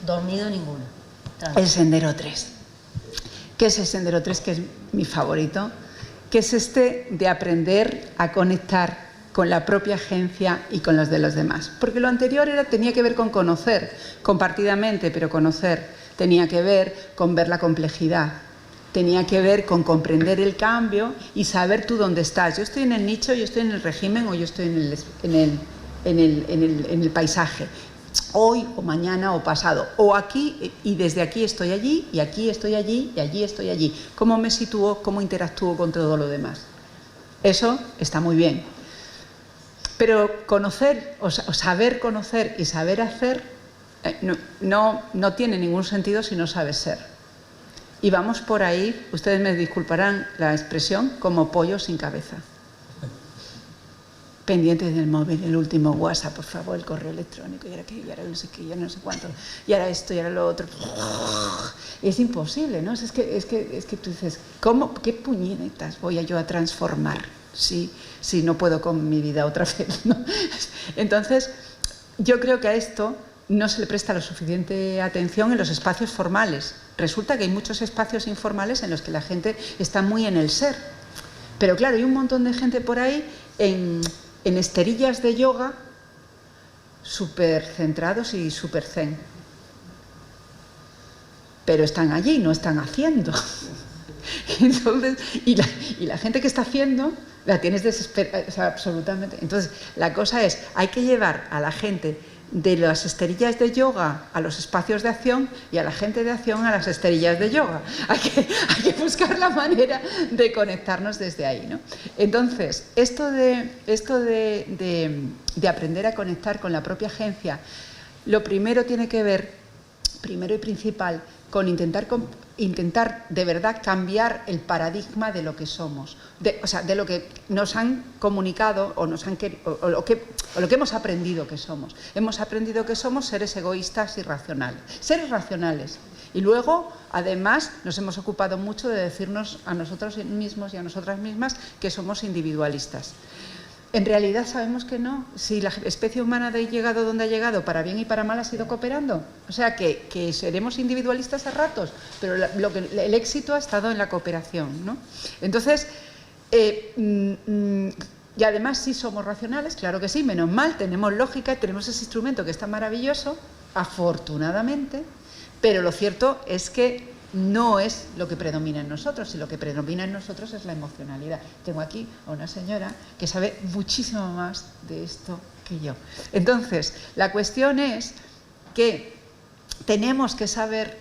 Speaker 1: Dormido ninguno. Tranqui.
Speaker 2: El sendero 3. ¿Qué es el sendero 3? Que es mi favorito. Que es este de aprender a conectar con la propia agencia y con los de los demás. Porque lo anterior tenía que ver con conocer, compartidamente, pero conocer tenía que ver con ver la complejidad, tenía que ver con comprender el cambio y saber tú dónde estás. Yo estoy en el nicho, yo estoy en el régimen o yo estoy en el paisaje. Hoy o mañana o pasado, o aquí y desde aquí estoy allí y aquí estoy allí y allí estoy allí. ¿Cómo me sitúo? ¿Cómo interactúo con todo lo demás? Eso está muy bien. Pero conocer o saber conocer y saber hacer no tiene ningún sentido si no sabes ser. Y vamos por ahí, ustedes me disculparán la expresión, como pollo sin cabeza. Pendientes del móvil, el último WhatsApp, por favor, el correo electrónico, y ahora qué, y ahora no sé qué, y ahora no sé cuánto, y ahora esto, y ahora lo otro. Es imposible, ¿no? Es que tú dices, ¿qué puñetas voy yo a transformar si no puedo con mi vida otra vez, ¿no? Entonces, yo creo que a esto no se le presta la suficiente atención en los espacios formales. Resulta que hay muchos espacios informales en los que la gente está muy en el ser. Pero claro, hay un montón de gente por ahí en esterillas de yoga súper centrados y súper zen. Pero están allí, no están haciendo. Entonces, y la gente que está haciendo la tienes desesperada, o sea, absolutamente. Entonces, la cosa es, hay que llevar a la gente de las esterillas de yoga a los espacios de acción y a la gente de acción a las esterillas de yoga. Hay que buscar la manera de conectarnos desde ahí, ¿no? Entonces, esto de aprender a conectar con la propia agencia, lo primero tiene que ver, primero y principal, con intentar de verdad cambiar el paradigma de lo que somos, de lo que nos han comunicado o lo que hemos aprendido que somos. Hemos aprendido que somos seres egoístas y racionales, seres racionales. Y luego, además, nos hemos ocupado mucho de decirnos a nosotros mismos y a nosotras mismas que somos individualistas. En realidad sabemos que no. Si la especie humana ha llegado donde ha llegado, para bien y para mal ha sido cooperando. O sea que seremos individualistas a ratos, pero el éxito ha estado en la cooperación, ¿no? Entonces, y además sí somos racionales, claro que sí, menos mal, tenemos lógica, tenemos ese instrumento que está maravilloso, afortunadamente, pero lo cierto es que no es lo que predomina en nosotros, y lo que predomina en nosotros es la emocionalidad. Tengo aquí a una señora que sabe muchísimo más de esto que yo. Entonces, la cuestión es que tenemos que saber,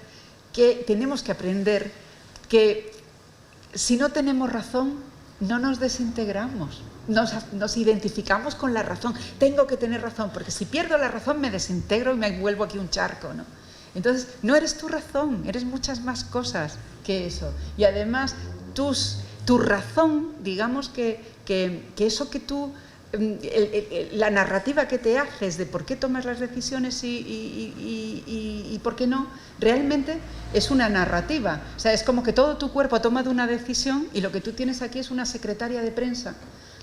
Speaker 2: que tenemos que aprender que si no tenemos razón, no nos desintegramos, nos identificamos con la razón. Tengo que tener razón, porque si pierdo la razón me desintegro y me vuelvo aquí un charco, ¿no? Entonces, no eres tu razón, eres muchas más cosas que eso. Y además, tu razón, digamos que eso que tú, la narrativa que te haces de por qué tomas las decisiones y por qué no, realmente es una narrativa. O sea, es como que todo tu cuerpo ha tomado una decisión y lo que tú tienes aquí es una secretaria de prensa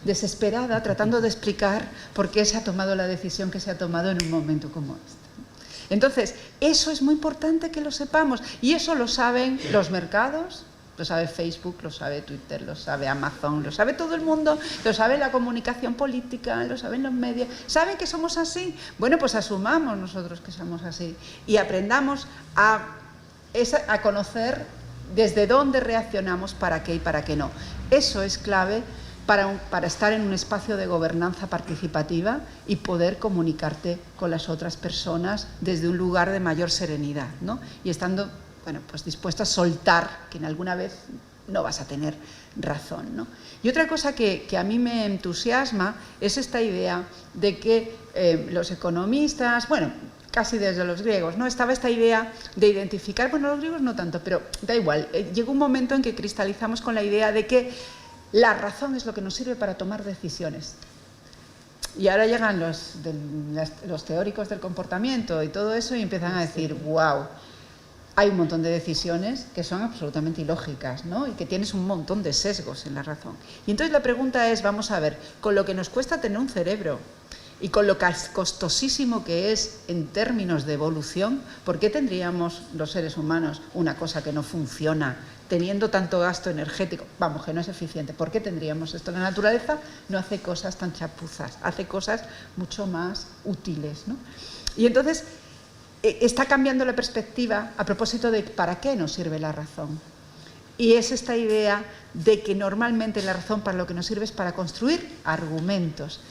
Speaker 2: desesperada tratando de explicar por qué se ha tomado la decisión que se ha tomado en un momento como este. Entonces, eso es muy importante que lo sepamos, y eso lo saben los mercados, lo sabe Facebook, lo sabe Twitter, lo sabe Amazon, lo sabe todo el mundo, lo sabe la comunicación política, lo saben los medios. ¿Saben que somos así? Bueno, pues asumamos nosotros que somos así y aprendamos a conocer desde dónde reaccionamos, para qué y para qué no. Eso es clave para estar en un espacio de gobernanza participativa y poder comunicarte con las otras personas desde un lugar de mayor serenidad, ¿no? Y estando, bueno, pues dispuesto a soltar que en alguna vez no vas a tener razón, ¿no? Y otra cosa que a mí me entusiasma es esta idea de que los economistas, bueno, casi desde los griegos, ¿no? Estaba esta idea de identificar, bueno, los griegos no tanto, pero da igual, llegó un momento en que cristalizamos con la idea de que la razón es lo que nos sirve para tomar decisiones. Y ahora llegan los teóricos del comportamiento y todo eso y empiezan a decir, wow, hay un montón de decisiones que son absolutamente ilógicas, ¿no? Y que tienes un montón de sesgos en la razón. Y entonces la pregunta es, vamos a ver, con lo que nos cuesta tener un cerebro y con lo costosísimo que es en términos de evolución, ¿por qué tendríamos los seres humanos una cosa que no funciona teniendo tanto gasto energético, vamos, que no es eficiente. ¿Por qué tendríamos esto? La naturaleza no hace cosas tan chapuzas, hace cosas mucho más útiles, ¿no? Y entonces está cambiando la perspectiva a propósito de para qué nos sirve la razón. Y es esta idea de que normalmente la razón para lo que nos sirve es para construir argumentos.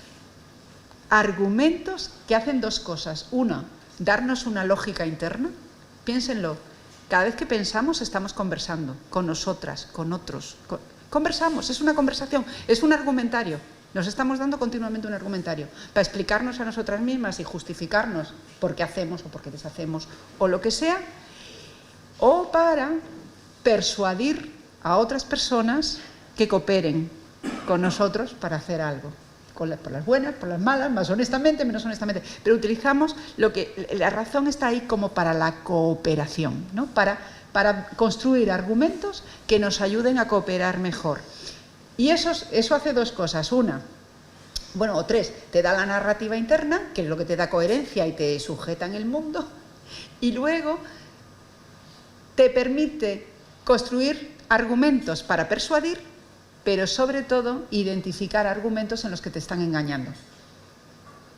Speaker 2: Argumentos que hacen dos cosas. Una, darnos una lógica interna. Piénsenlo. Cada vez que pensamos estamos conversando con nosotras, con otros. Conversamos, es una conversación, es un argumentario. Nos estamos dando continuamente un argumentario para explicarnos a nosotras mismas y justificarnos por qué hacemos o por qué deshacemos o lo que sea, o para persuadir a otras personas que cooperen con nosotros para hacer algo. Por las buenas, por las malas, más honestamente, menos honestamente. Pero utilizamos la razón está ahí como para la cooperación, ¿no? Para construir argumentos que nos ayuden a cooperar mejor. Y eso hace dos cosas. Una, bueno, o tres, te da la narrativa interna, que es lo que te da coherencia y te sujeta en el mundo. Y luego te permite construir argumentos para persuadir, pero sobre todo identificar argumentos en los que te están engañando.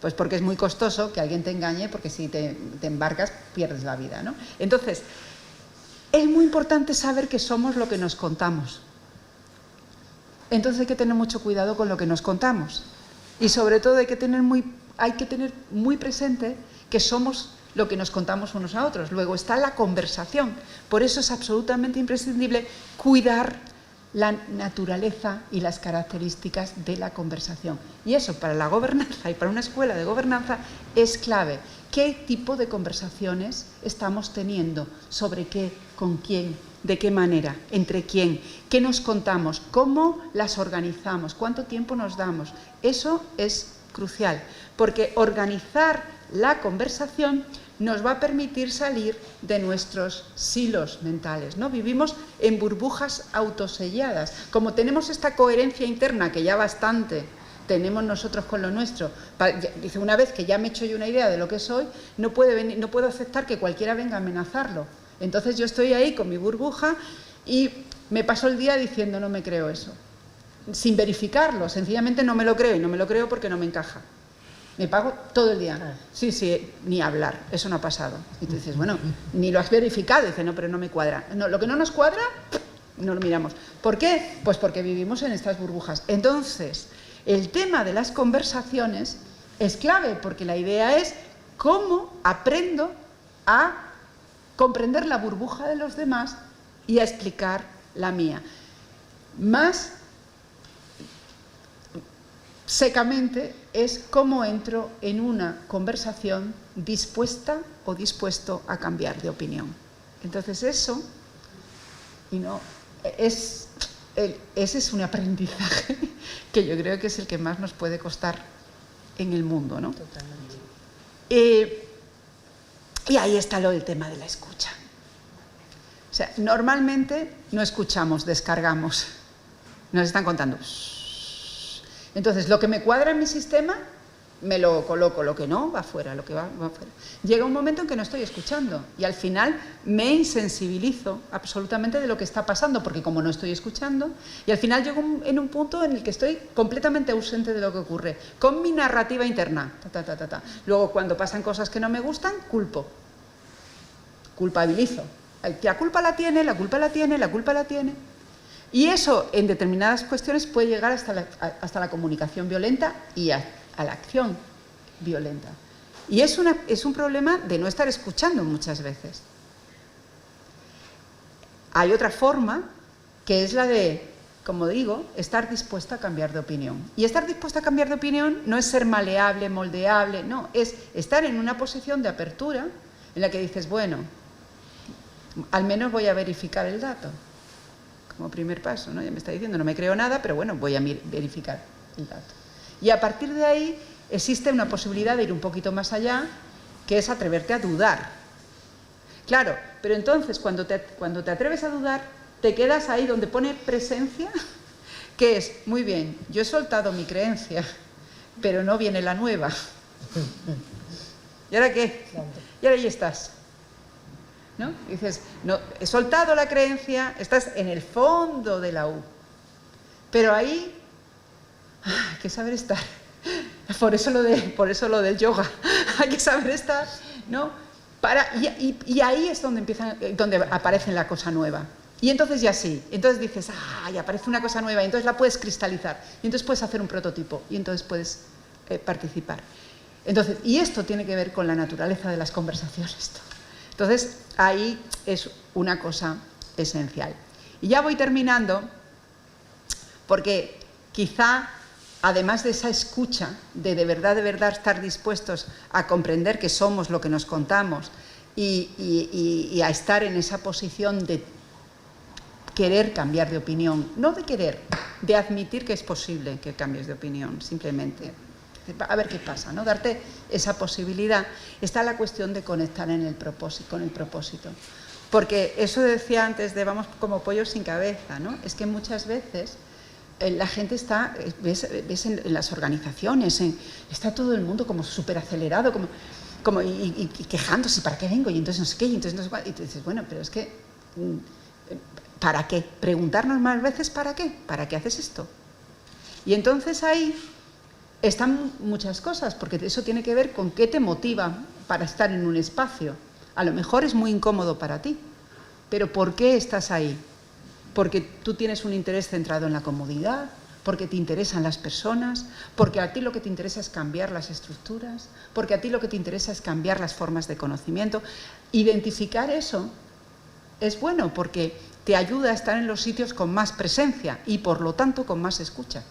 Speaker 2: Pues porque es muy costoso que alguien te engañe, porque si te embarcas pierdes la vida, ¿no? Entonces, es muy importante saber que somos lo que nos contamos. Entonces hay que tener mucho cuidado con lo que nos contamos. Y sobre todo hay que tener muy presente que somos lo que nos contamos unos a otros. Luego está la conversación. Por eso es absolutamente imprescindible cuidar la naturaleza y las características de la conversación. Y eso para la gobernanza y para una escuela de gobernanza es clave. ¿Qué tipo de conversaciones estamos teniendo? ¿Sobre qué? ¿Con quién? ¿De qué manera? ¿Entre quién? ¿Qué nos contamos? ¿Cómo las organizamos? ¿Cuánto tiempo nos damos? Eso es crucial, porque organizar la conversación nos va a permitir salir de nuestros silos mentales, ¿no? Vivimos en burbujas autoselladas. Como tenemos esta coherencia interna, que ya bastante tenemos nosotros con lo nuestro, dice, una vez que ya me he hecho yo una idea de lo que soy, no puedo aceptar que cualquiera venga a amenazarlo. Entonces yo estoy ahí con mi burbuja y me paso el día diciendo no me creo eso, sin verificarlo, sencillamente no me lo creo, y no me lo creo porque no me encaja. Me pago todo el día. Sí, ni hablar, eso no ha pasado. Y tú dices, bueno, ni lo has verificado. Y dice, no, pero no me cuadra. No, lo que no nos cuadra, no lo miramos. ¿Por qué? Pues porque vivimos en estas burbujas. Entonces, el tema de las conversaciones es clave, porque la idea es cómo aprendo a comprender la burbuja de los demás y a explicar la mía. Más secamente es cómo entro en una conversación dispuesta o dispuesto a cambiar de opinión. Entonces eso, ese es un aprendizaje que yo creo que es el que más nos puede costar en el mundo, ¿no?
Speaker 1: Totalmente.
Speaker 2: Y ahí está el tema de la escucha. O sea, normalmente no escuchamos, descargamos. Nos están contando. Entonces, lo que me cuadra en mi sistema, me lo coloco, lo que no, va fuera, lo que va fuera. Llega un momento en que no estoy escuchando y al final me insensibilizo absolutamente de lo que está pasando, porque como no estoy escuchando, y al final llego en un punto en el que estoy completamente ausente de lo que ocurre, con mi narrativa interna. Luego, cuando pasan cosas que no me gustan, culpabilizo. La culpa la tiene, la culpa la tiene, la culpa la tiene. Y eso, en determinadas cuestiones, puede llegar hasta la comunicación violenta y a la acción violenta. Y es un problema de no estar escuchando muchas veces. Hay otra forma, que es la de, como digo, estar dispuesta a cambiar de opinión. Y estar dispuesta a cambiar de opinión no es ser maleable, moldeable, no, es estar en una posición de apertura en la que dices, bueno, al menos voy a verificar el dato. Como primer paso, ¿no? Ya me está diciendo, no me creo nada, pero bueno, voy a verificar el dato. Y a partir de ahí existe una posibilidad de ir un poquito más allá, que es atreverte a dudar. Claro, pero entonces cuando te atreves a dudar, te quedas ahí donde pone presencia, que es, muy bien, yo he soltado mi creencia, pero no viene la nueva. ¿Y ahora qué? Y ahora ahí estás. ¿no? Y dices, no, he soltado la creencia, estás en el fondo de la U. Pero ahí hay que saber estar. Por eso lo del yoga. Hay que saber estar, ¿no? Y ahí es donde aparece la cosa nueva. Y entonces ya sí, entonces dices, ya aparece una cosa nueva, y entonces la puedes cristalizar, y entonces puedes hacer un prototipo, y entonces puedes participar. Entonces, y esto tiene que ver con la naturaleza de las conversaciones. Entonces, ahí es una cosa esencial. Y ya voy terminando, porque quizá, además de esa escucha, de verdad estar dispuestos a comprender que somos lo que nos contamos y a estar en esa posición de querer cambiar de opinión, no de querer, de admitir que es posible que cambies de opinión, simplemente. A ver qué pasa, ¿no? Darte esa posibilidad. Está la cuestión de conectar con el propósito. Porque eso decía antes de vamos como pollos sin cabeza, ¿no? Es que muchas veces la gente está, ves en las organizaciones, está todo el mundo como súper acelerado, y quejándose, ¿para qué vengo? Y entonces no sé qué, y entonces no sé cuál. Y tú dices, bueno, pero es que, ¿para qué? Preguntarnos más veces, ¿para qué? ¿Para qué haces esto? Y entonces ahí están muchas cosas, porque eso tiene que ver con qué te motiva para estar en un espacio. A lo mejor es muy incómodo para ti, pero ¿por qué estás ahí? Porque tú tienes un interés centrado en la comodidad, porque te interesan las personas, porque a ti lo que te interesa es cambiar las estructuras, porque a ti lo que te interesa es cambiar las formas de conocimiento. Identificar eso es bueno porque te ayuda a estar en los sitios con más presencia y por lo tanto con más escucha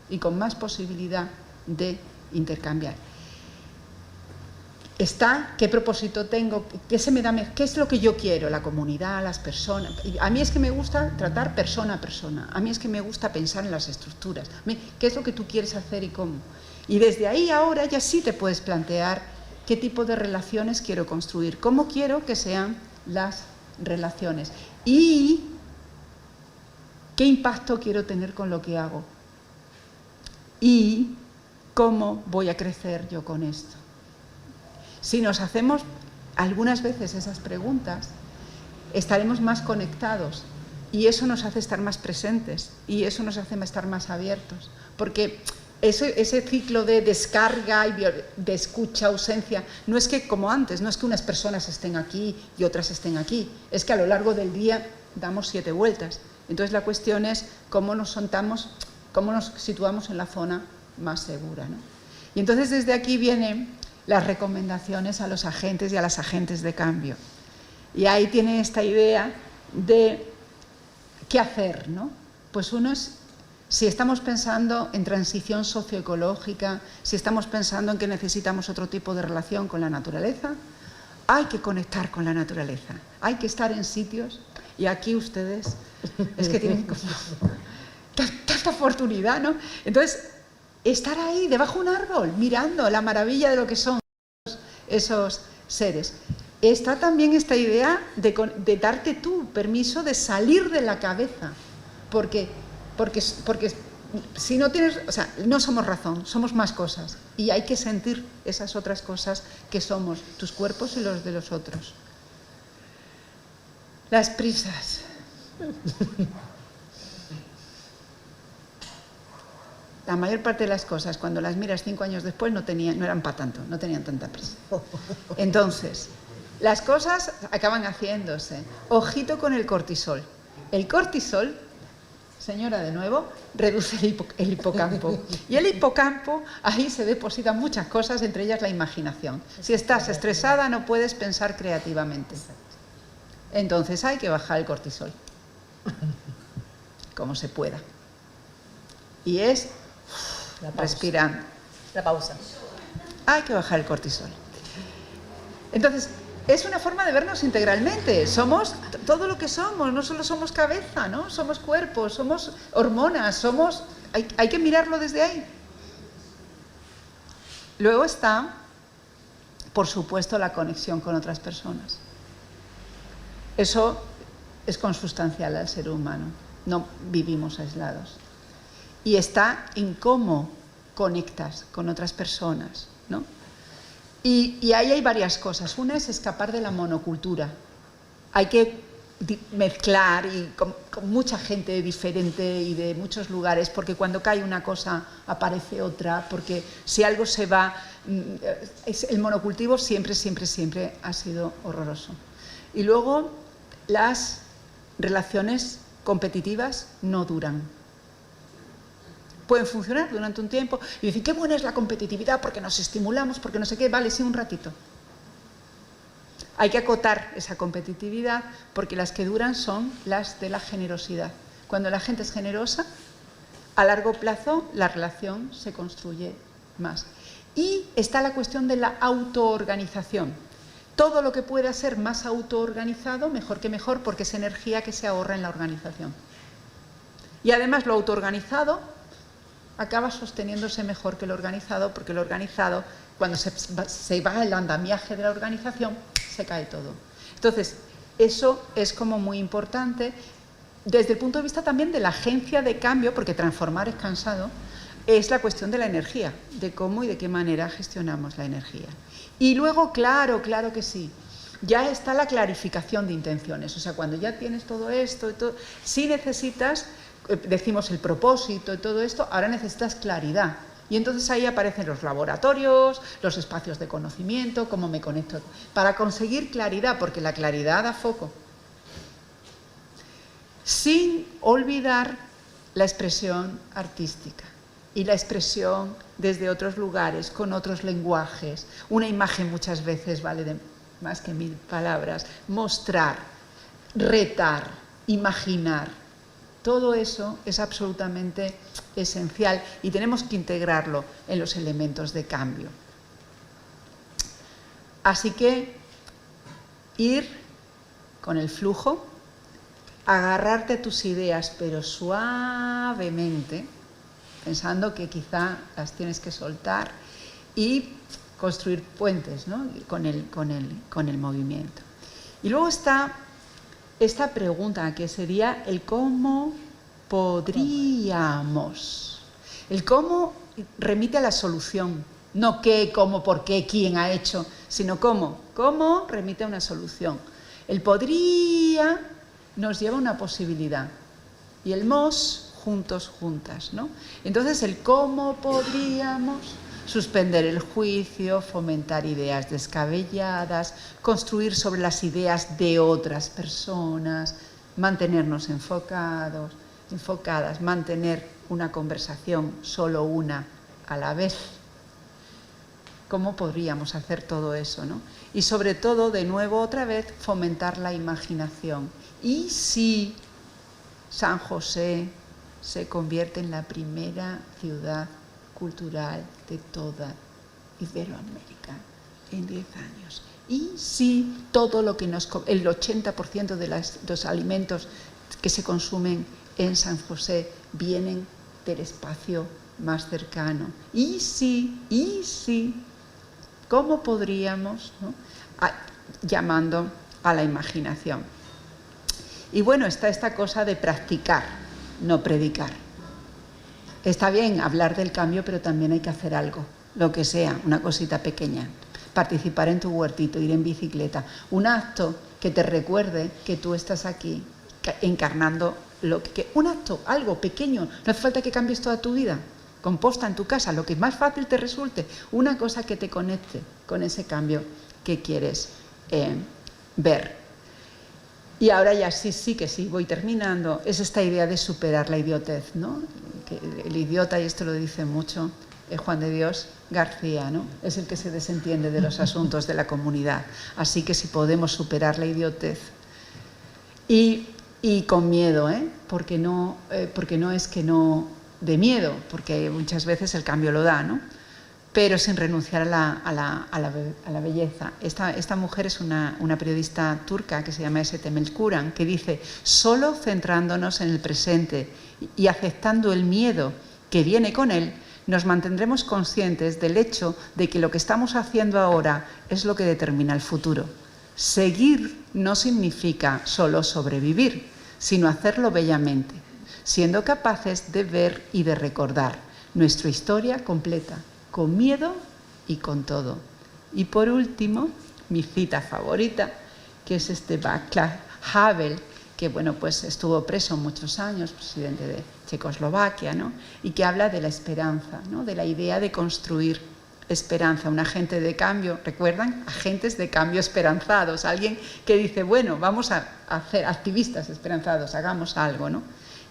Speaker 2: y con más posibilidad de intercambiar. Está, ¿qué propósito tengo? ¿Qué es lo que yo quiero? La comunidad, las personas. A mí es que me gusta tratar persona a persona. A mí es que me gusta pensar en las estructuras. ¿Qué es lo que tú quieres hacer y cómo? Y desde ahí ahora ya sí te puedes plantear qué tipo de relaciones quiero construir, cómo quiero que sean las relaciones y qué impacto quiero tener con lo que hago y cómo voy a crecer yo con esto. Si nos hacemos algunas veces esas preguntas, estaremos más conectados y eso nos hace estar más presentes y eso nos hace estar más abiertos, porque ese ciclo de descarga y de escucha, ausencia, no es que como antes, no es que unas personas estén aquí y otras estén aquí, es que a lo largo del día damos 7 vueltas. Entonces la cuestión es cómo nos soltamos, cómo nos situamos en la zona más segura, ¿no? Y entonces desde aquí vienen las recomendaciones a los agentes y a las agentes de cambio. Y ahí tiene esta idea de qué hacer, ¿no? Pues uno es, si estamos pensando en transición socioecológica, si estamos pensando en que necesitamos otro tipo de relación con la naturaleza, hay que conectar con la naturaleza, hay que estar en sitios, y aquí ustedes es que tienen como tanta oportunidad, ¿no? Entonces, estar ahí debajo de un árbol, mirando la maravilla de lo que son esos seres. Está también esta idea de darte tú permiso de salir de la cabeza, porque si no tienes, o sea, no somos razón, somos más cosas y hay que sentir esas otras cosas que somos, tus cuerpos y los de los otros. Las prisas. La mayor parte de las cosas, cuando las miras 5 años después, no eran para tanto, no tenían tanta prisa. Entonces, las cosas acaban haciéndose. Ojito con el cortisol. El cortisol, señora, de nuevo, reduce el hipocampo. Y el hipocampo, ahí se depositan muchas cosas, entre ellas la imaginación. Si estás estresada, no puedes pensar creativamente. Entonces hay que bajar el cortisol, como se pueda. Y es respirando.
Speaker 1: La pausa.
Speaker 2: Hay que bajar el cortisol. Entonces, es una forma de vernos integralmente. Somos todo lo que somos, no solo somos cabeza, ¿no? Somos cuerpos, somos hormonas, hay que mirarlo desde ahí. Luego está, por supuesto, la conexión con otras personas. Eso es consustancial al ser humano. No vivimos aislados. Y está en cómo conectas con otras personas, ¿no? Y ahí hay varias cosas. Una es escapar de la monocultura. hay que mezclar y con mucha gente diferente y de muchos lugares, porque cuando cae una cosa aparece otra, porque si algo se va, el monocultivo siempre ha sido horroroso. Y luego las relaciones competitivas no duran. Pueden funcionar durante un tiempo y decir, qué buena es la competitividad porque nos estimulamos, porque no sé qué, vale, sí, un ratito. Hay que acotar esa competitividad porque las que duran son las de la generosidad. Cuando la gente es generosa, a largo plazo la relación se construye más. Y está la cuestión de la autoorganización. Todo lo que pueda ser más autoorganizado, mejor que mejor, porque es energía que se ahorra en la organización. Y además lo autoorganizado acaba sosteniéndose mejor que lo organizado, porque lo organizado, cuando se va el andamiaje de la organización, se cae todo. Entonces, eso es como muy importante desde el punto de vista también de la agencia de cambio, porque transformar es cansado, es la cuestión de la energía, de cómo y de qué manera gestionamos la energía. Y luego, claro que sí, ya está la clarificación de intenciones. O sea, cuando ya tienes todo esto, si necesitas, decimos el propósito y todo esto, ahora necesitas claridad. Y entonces ahí aparecen los laboratorios, los espacios de conocimiento, cómo me conecto, para conseguir claridad, porque la claridad da foco. Sin olvidar la expresión artística y la expresión desde otros lugares, con otros lenguajes. Una imagen muchas veces vale de más que 1000 palabras. Mostrar, retar, imaginar. Todo eso es absolutamente esencial y tenemos que integrarlo en los elementos de cambio. Así que ir con el flujo, agarrarte a tus ideas, pero suavemente, pensando que quizá las tienes que soltar y construir puentes, ¿no? con el movimiento. Y luego está esta pregunta que sería el cómo podríamos. El cómo remite a la solución, no qué, cómo, por qué, quién ha hecho, sino cómo. Cómo remite a una solución. El podría nos lleva a una posibilidad y el mos, juntos, juntas, ¿no? Entonces el cómo podríamos suspender el juicio, fomentar ideas descabelladas, construir sobre las ideas de otras personas, mantenernos enfocadas, mantener una conversación, solo una a la vez. ¿Cómo podríamos hacer todo eso, no? Y sobre todo, de nuevo, otra vez, fomentar la imaginación. ¿Y si San José se convierte en la primera ciudad cultural de toda Iberoamérica en 10 años? ¿Y si todo lo que el 80% de los alimentos que se consumen en San José vienen del espacio más cercano? ¿Y si? ¿Cómo podríamos, ¿no? Llamando a la imaginación? Y bueno, está esta cosa de practicar, no predicar. Está bien hablar del cambio, pero también hay que hacer algo, lo que sea, una cosita pequeña. Participar en tu huertito, ir en bicicleta. Un acto que te recuerde que tú estás aquí encarnando un acto, algo pequeño. No hace falta que cambies toda tu vida. Composta en tu casa, lo que más fácil te resulte. Una cosa que te conecte con ese cambio que quieres ver. Y ahora ya sí, voy terminando. Es esta idea de superar la idiotez, ¿no? Que el idiota, y esto lo dice mucho Juan de Dios García, ¿no? Es el que se desentiende de los asuntos de la comunidad. Así que si podemos superar la idiotez y con miedo, porque no es que no de miedo, porque muchas veces el cambio lo da, ¿no? Pero sin renunciar a la belleza. Esta mujer es una periodista turca que se llama Temel Kuran, que dice: solo centrándonos en el presente y aceptando el miedo que viene con él, nos mantendremos conscientes del hecho de que lo que estamos haciendo ahora es lo que determina el futuro. Seguir no significa solo sobrevivir, sino hacerlo bellamente, siendo capaces de ver y de recordar nuestra historia completa, con miedo y con todo. Y por último, mi cita favorita, que es Václav Havel, que bueno, pues estuvo preso muchos años, presidente de Checoslovaquia, ¿no? Y que habla de la esperanza, ¿no? De la idea de construir esperanza, un agente de cambio, ¿recuerdan? Agentes de cambio esperanzados, alguien que dice, bueno, vamos a hacer activistas esperanzados, hagamos algo, ¿no?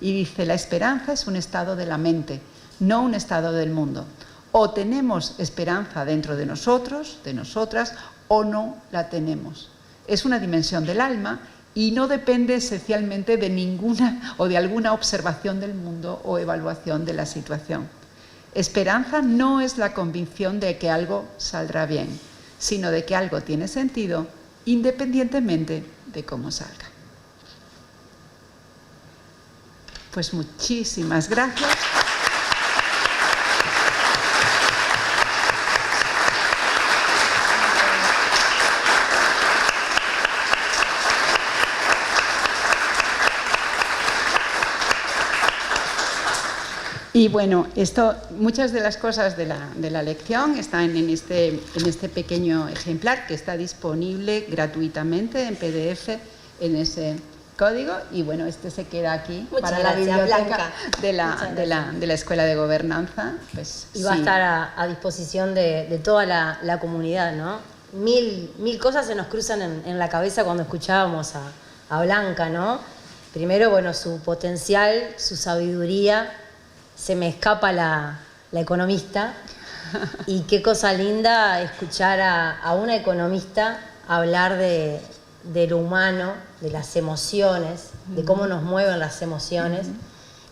Speaker 2: Y dice, la esperanza es un estado de la mente, no un estado del mundo. O tenemos esperanza dentro de nosotros, de nosotras, o no la tenemos. Es una dimensión del alma y no depende esencialmente de ninguna o de alguna observación del mundo o evaluación de la situación. Esperanza no es la convicción de que algo saldrá bien, sino de que algo tiene sentido independientemente de cómo salga. Pues muchísimas gracias. Y bueno, muchas de las cosas de la lección están en este pequeño ejemplar que está disponible gratuitamente en PDF en ese código. Y bueno, se queda aquí para la biblioteca de la Escuela de Gobernanza. Pues,
Speaker 1: y va a estar a disposición de toda la comunidad, ¿no? Mil cosas se nos cruzan en la cabeza cuando escuchábamos a Blanca, ¿no? Primero, bueno, su potencial, su sabiduría. Se me escapa la economista y qué cosa linda escuchar a una economista hablar de lo humano, de las emociones, de cómo nos mueven las emociones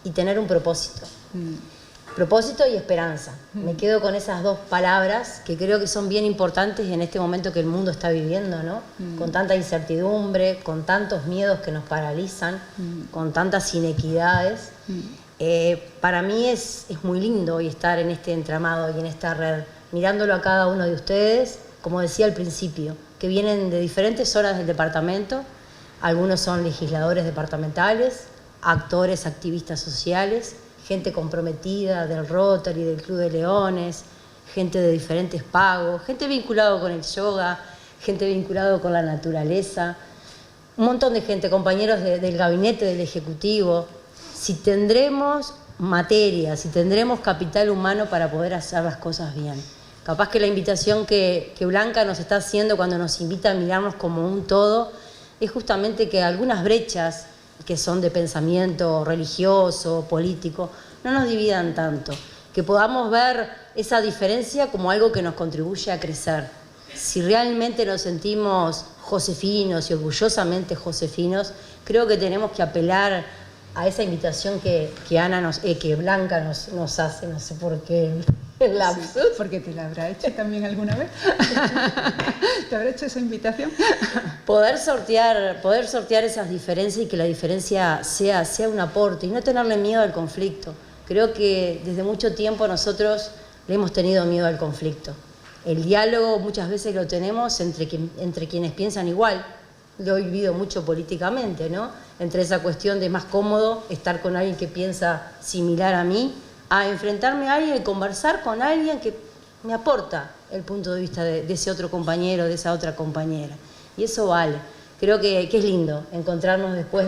Speaker 1: y tener un propósito. Propósito y esperanza. Me quedo con esas dos palabras que creo que son bien importantes en este momento que el mundo está viviendo, ¿no? Con tanta incertidumbre, con tantos miedos que nos paralizan, con tantas inequidades. Para mí es muy lindo hoy estar en este entramado y en esta red, mirándolo a cada uno de ustedes, como decía al principio, que vienen de diferentes zonas del departamento. Algunos son legisladores departamentales, actores, activistas sociales, gente comprometida del Rotary, del Club de Leones, gente de diferentes pagos, gente vinculada con el yoga, gente vinculada con la naturaleza, un montón de gente, compañeros del gabinete, del ejecutivo. Si tendremos materia, si tendremos capital humano para poder hacer las cosas bien. Capaz que la invitación que Blanca nos está haciendo cuando nos invita a mirarnos como un todo es justamente que algunas brechas que son de pensamiento religioso, político, no nos dividan tanto, que podamos ver esa diferencia como algo que nos contribuye a crecer. Si realmente nos sentimos josefinos y orgullosamente josefinos, creo que tenemos que apelar a esa invitación que Blanca nos hace, no sé por qué el lapsus.
Speaker 2: Sí, porque te la habrá hecho también alguna vez. ¿Te habrá hecho esa invitación?
Speaker 1: Poder sortear esas diferencias y que la diferencia sea un aporte y no tenerle miedo al conflicto. Creo que desde mucho tiempo nosotros le hemos tenido miedo al conflicto. El diálogo muchas veces lo tenemos entre quienes piensan igual. Lo he vivido mucho políticamente, ¿no? Entre esa cuestión de más cómodo estar con alguien que piensa similar a mí, a enfrentarme a alguien y conversar con alguien que me aporta el punto de vista de ese otro compañero, de esa otra compañera. Y eso vale. Creo que es lindo encontrarnos después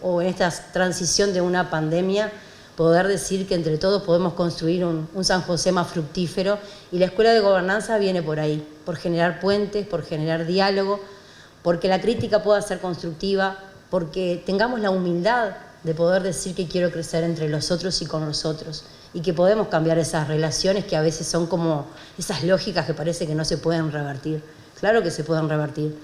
Speaker 1: o en esta transición de una pandemia, poder decir que entre todos podemos construir un San José más fructífero, y la Escuela de Gobernanza viene por ahí, por generar puentes, por generar diálogo, porque la crítica pueda ser constructiva, porque tengamos la humildad de poder decir que quiero crecer entre los otros y con los otros, y que podemos cambiar esas relaciones que a veces son como esas lógicas que parece que no se pueden revertir. Claro que se pueden revertir,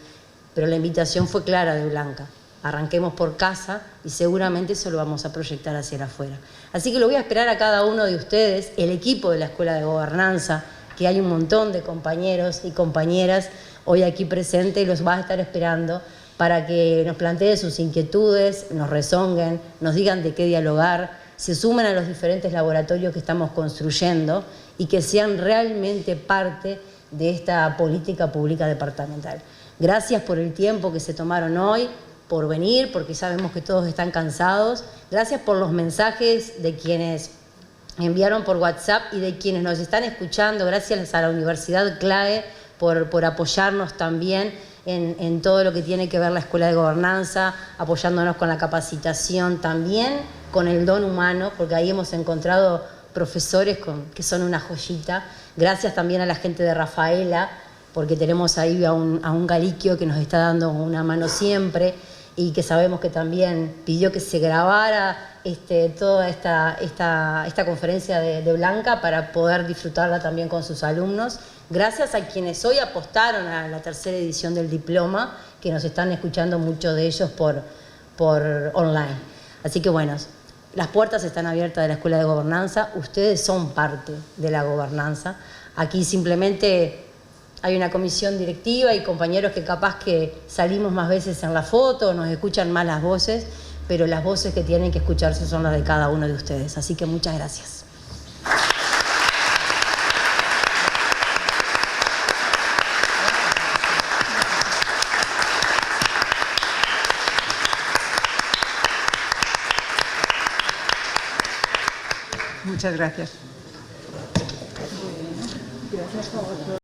Speaker 1: pero la invitación fue clara de Blanca. Arranquemos por casa y seguramente eso lo vamos a proyectar hacia afuera. Así que lo voy a esperar a cada uno de ustedes, el equipo de la Escuela de Gobernanza, que hay un montón de compañeros y compañeras hoy aquí presentes, y los va a estar esperando para que nos planteen sus inquietudes, nos rezonguen, nos digan de qué dialogar, se sumen a los diferentes laboratorios que estamos construyendo y que sean realmente parte de esta política pública departamental. Gracias por el tiempo que se tomaron hoy, por venir, porque sabemos que todos están cansados. Gracias por los mensajes de quienes enviaron por WhatsApp y de quienes nos están escuchando. Gracias a la Universidad CLAE por apoyarnos también en todo lo que tiene que ver la Escuela de Gobernanza, apoyándonos con la capacitación también, con el don humano, porque ahí hemos encontrado profesores que son una joyita. Gracias también a la gente de Rafaela, porque tenemos ahí a un Galiquio que nos está dando una mano siempre y que sabemos que también pidió que se grabara toda esta conferencia de Blanca para poder disfrutarla también con sus alumnos. Gracias a quienes hoy apostaron a la tercera edición del diploma, que nos están escuchando muchos de ellos por online. Así que bueno, las puertas están abiertas de la Escuela de Gobernanza, ustedes son parte de la gobernanza. Aquí simplemente hay una comisión directiva y compañeros que capaz que salimos más veces en la foto, nos escuchan más las voces, pero las voces que tienen que escucharse son las de cada uno de ustedes. Así que muchas gracias.
Speaker 2: Muchas gracias.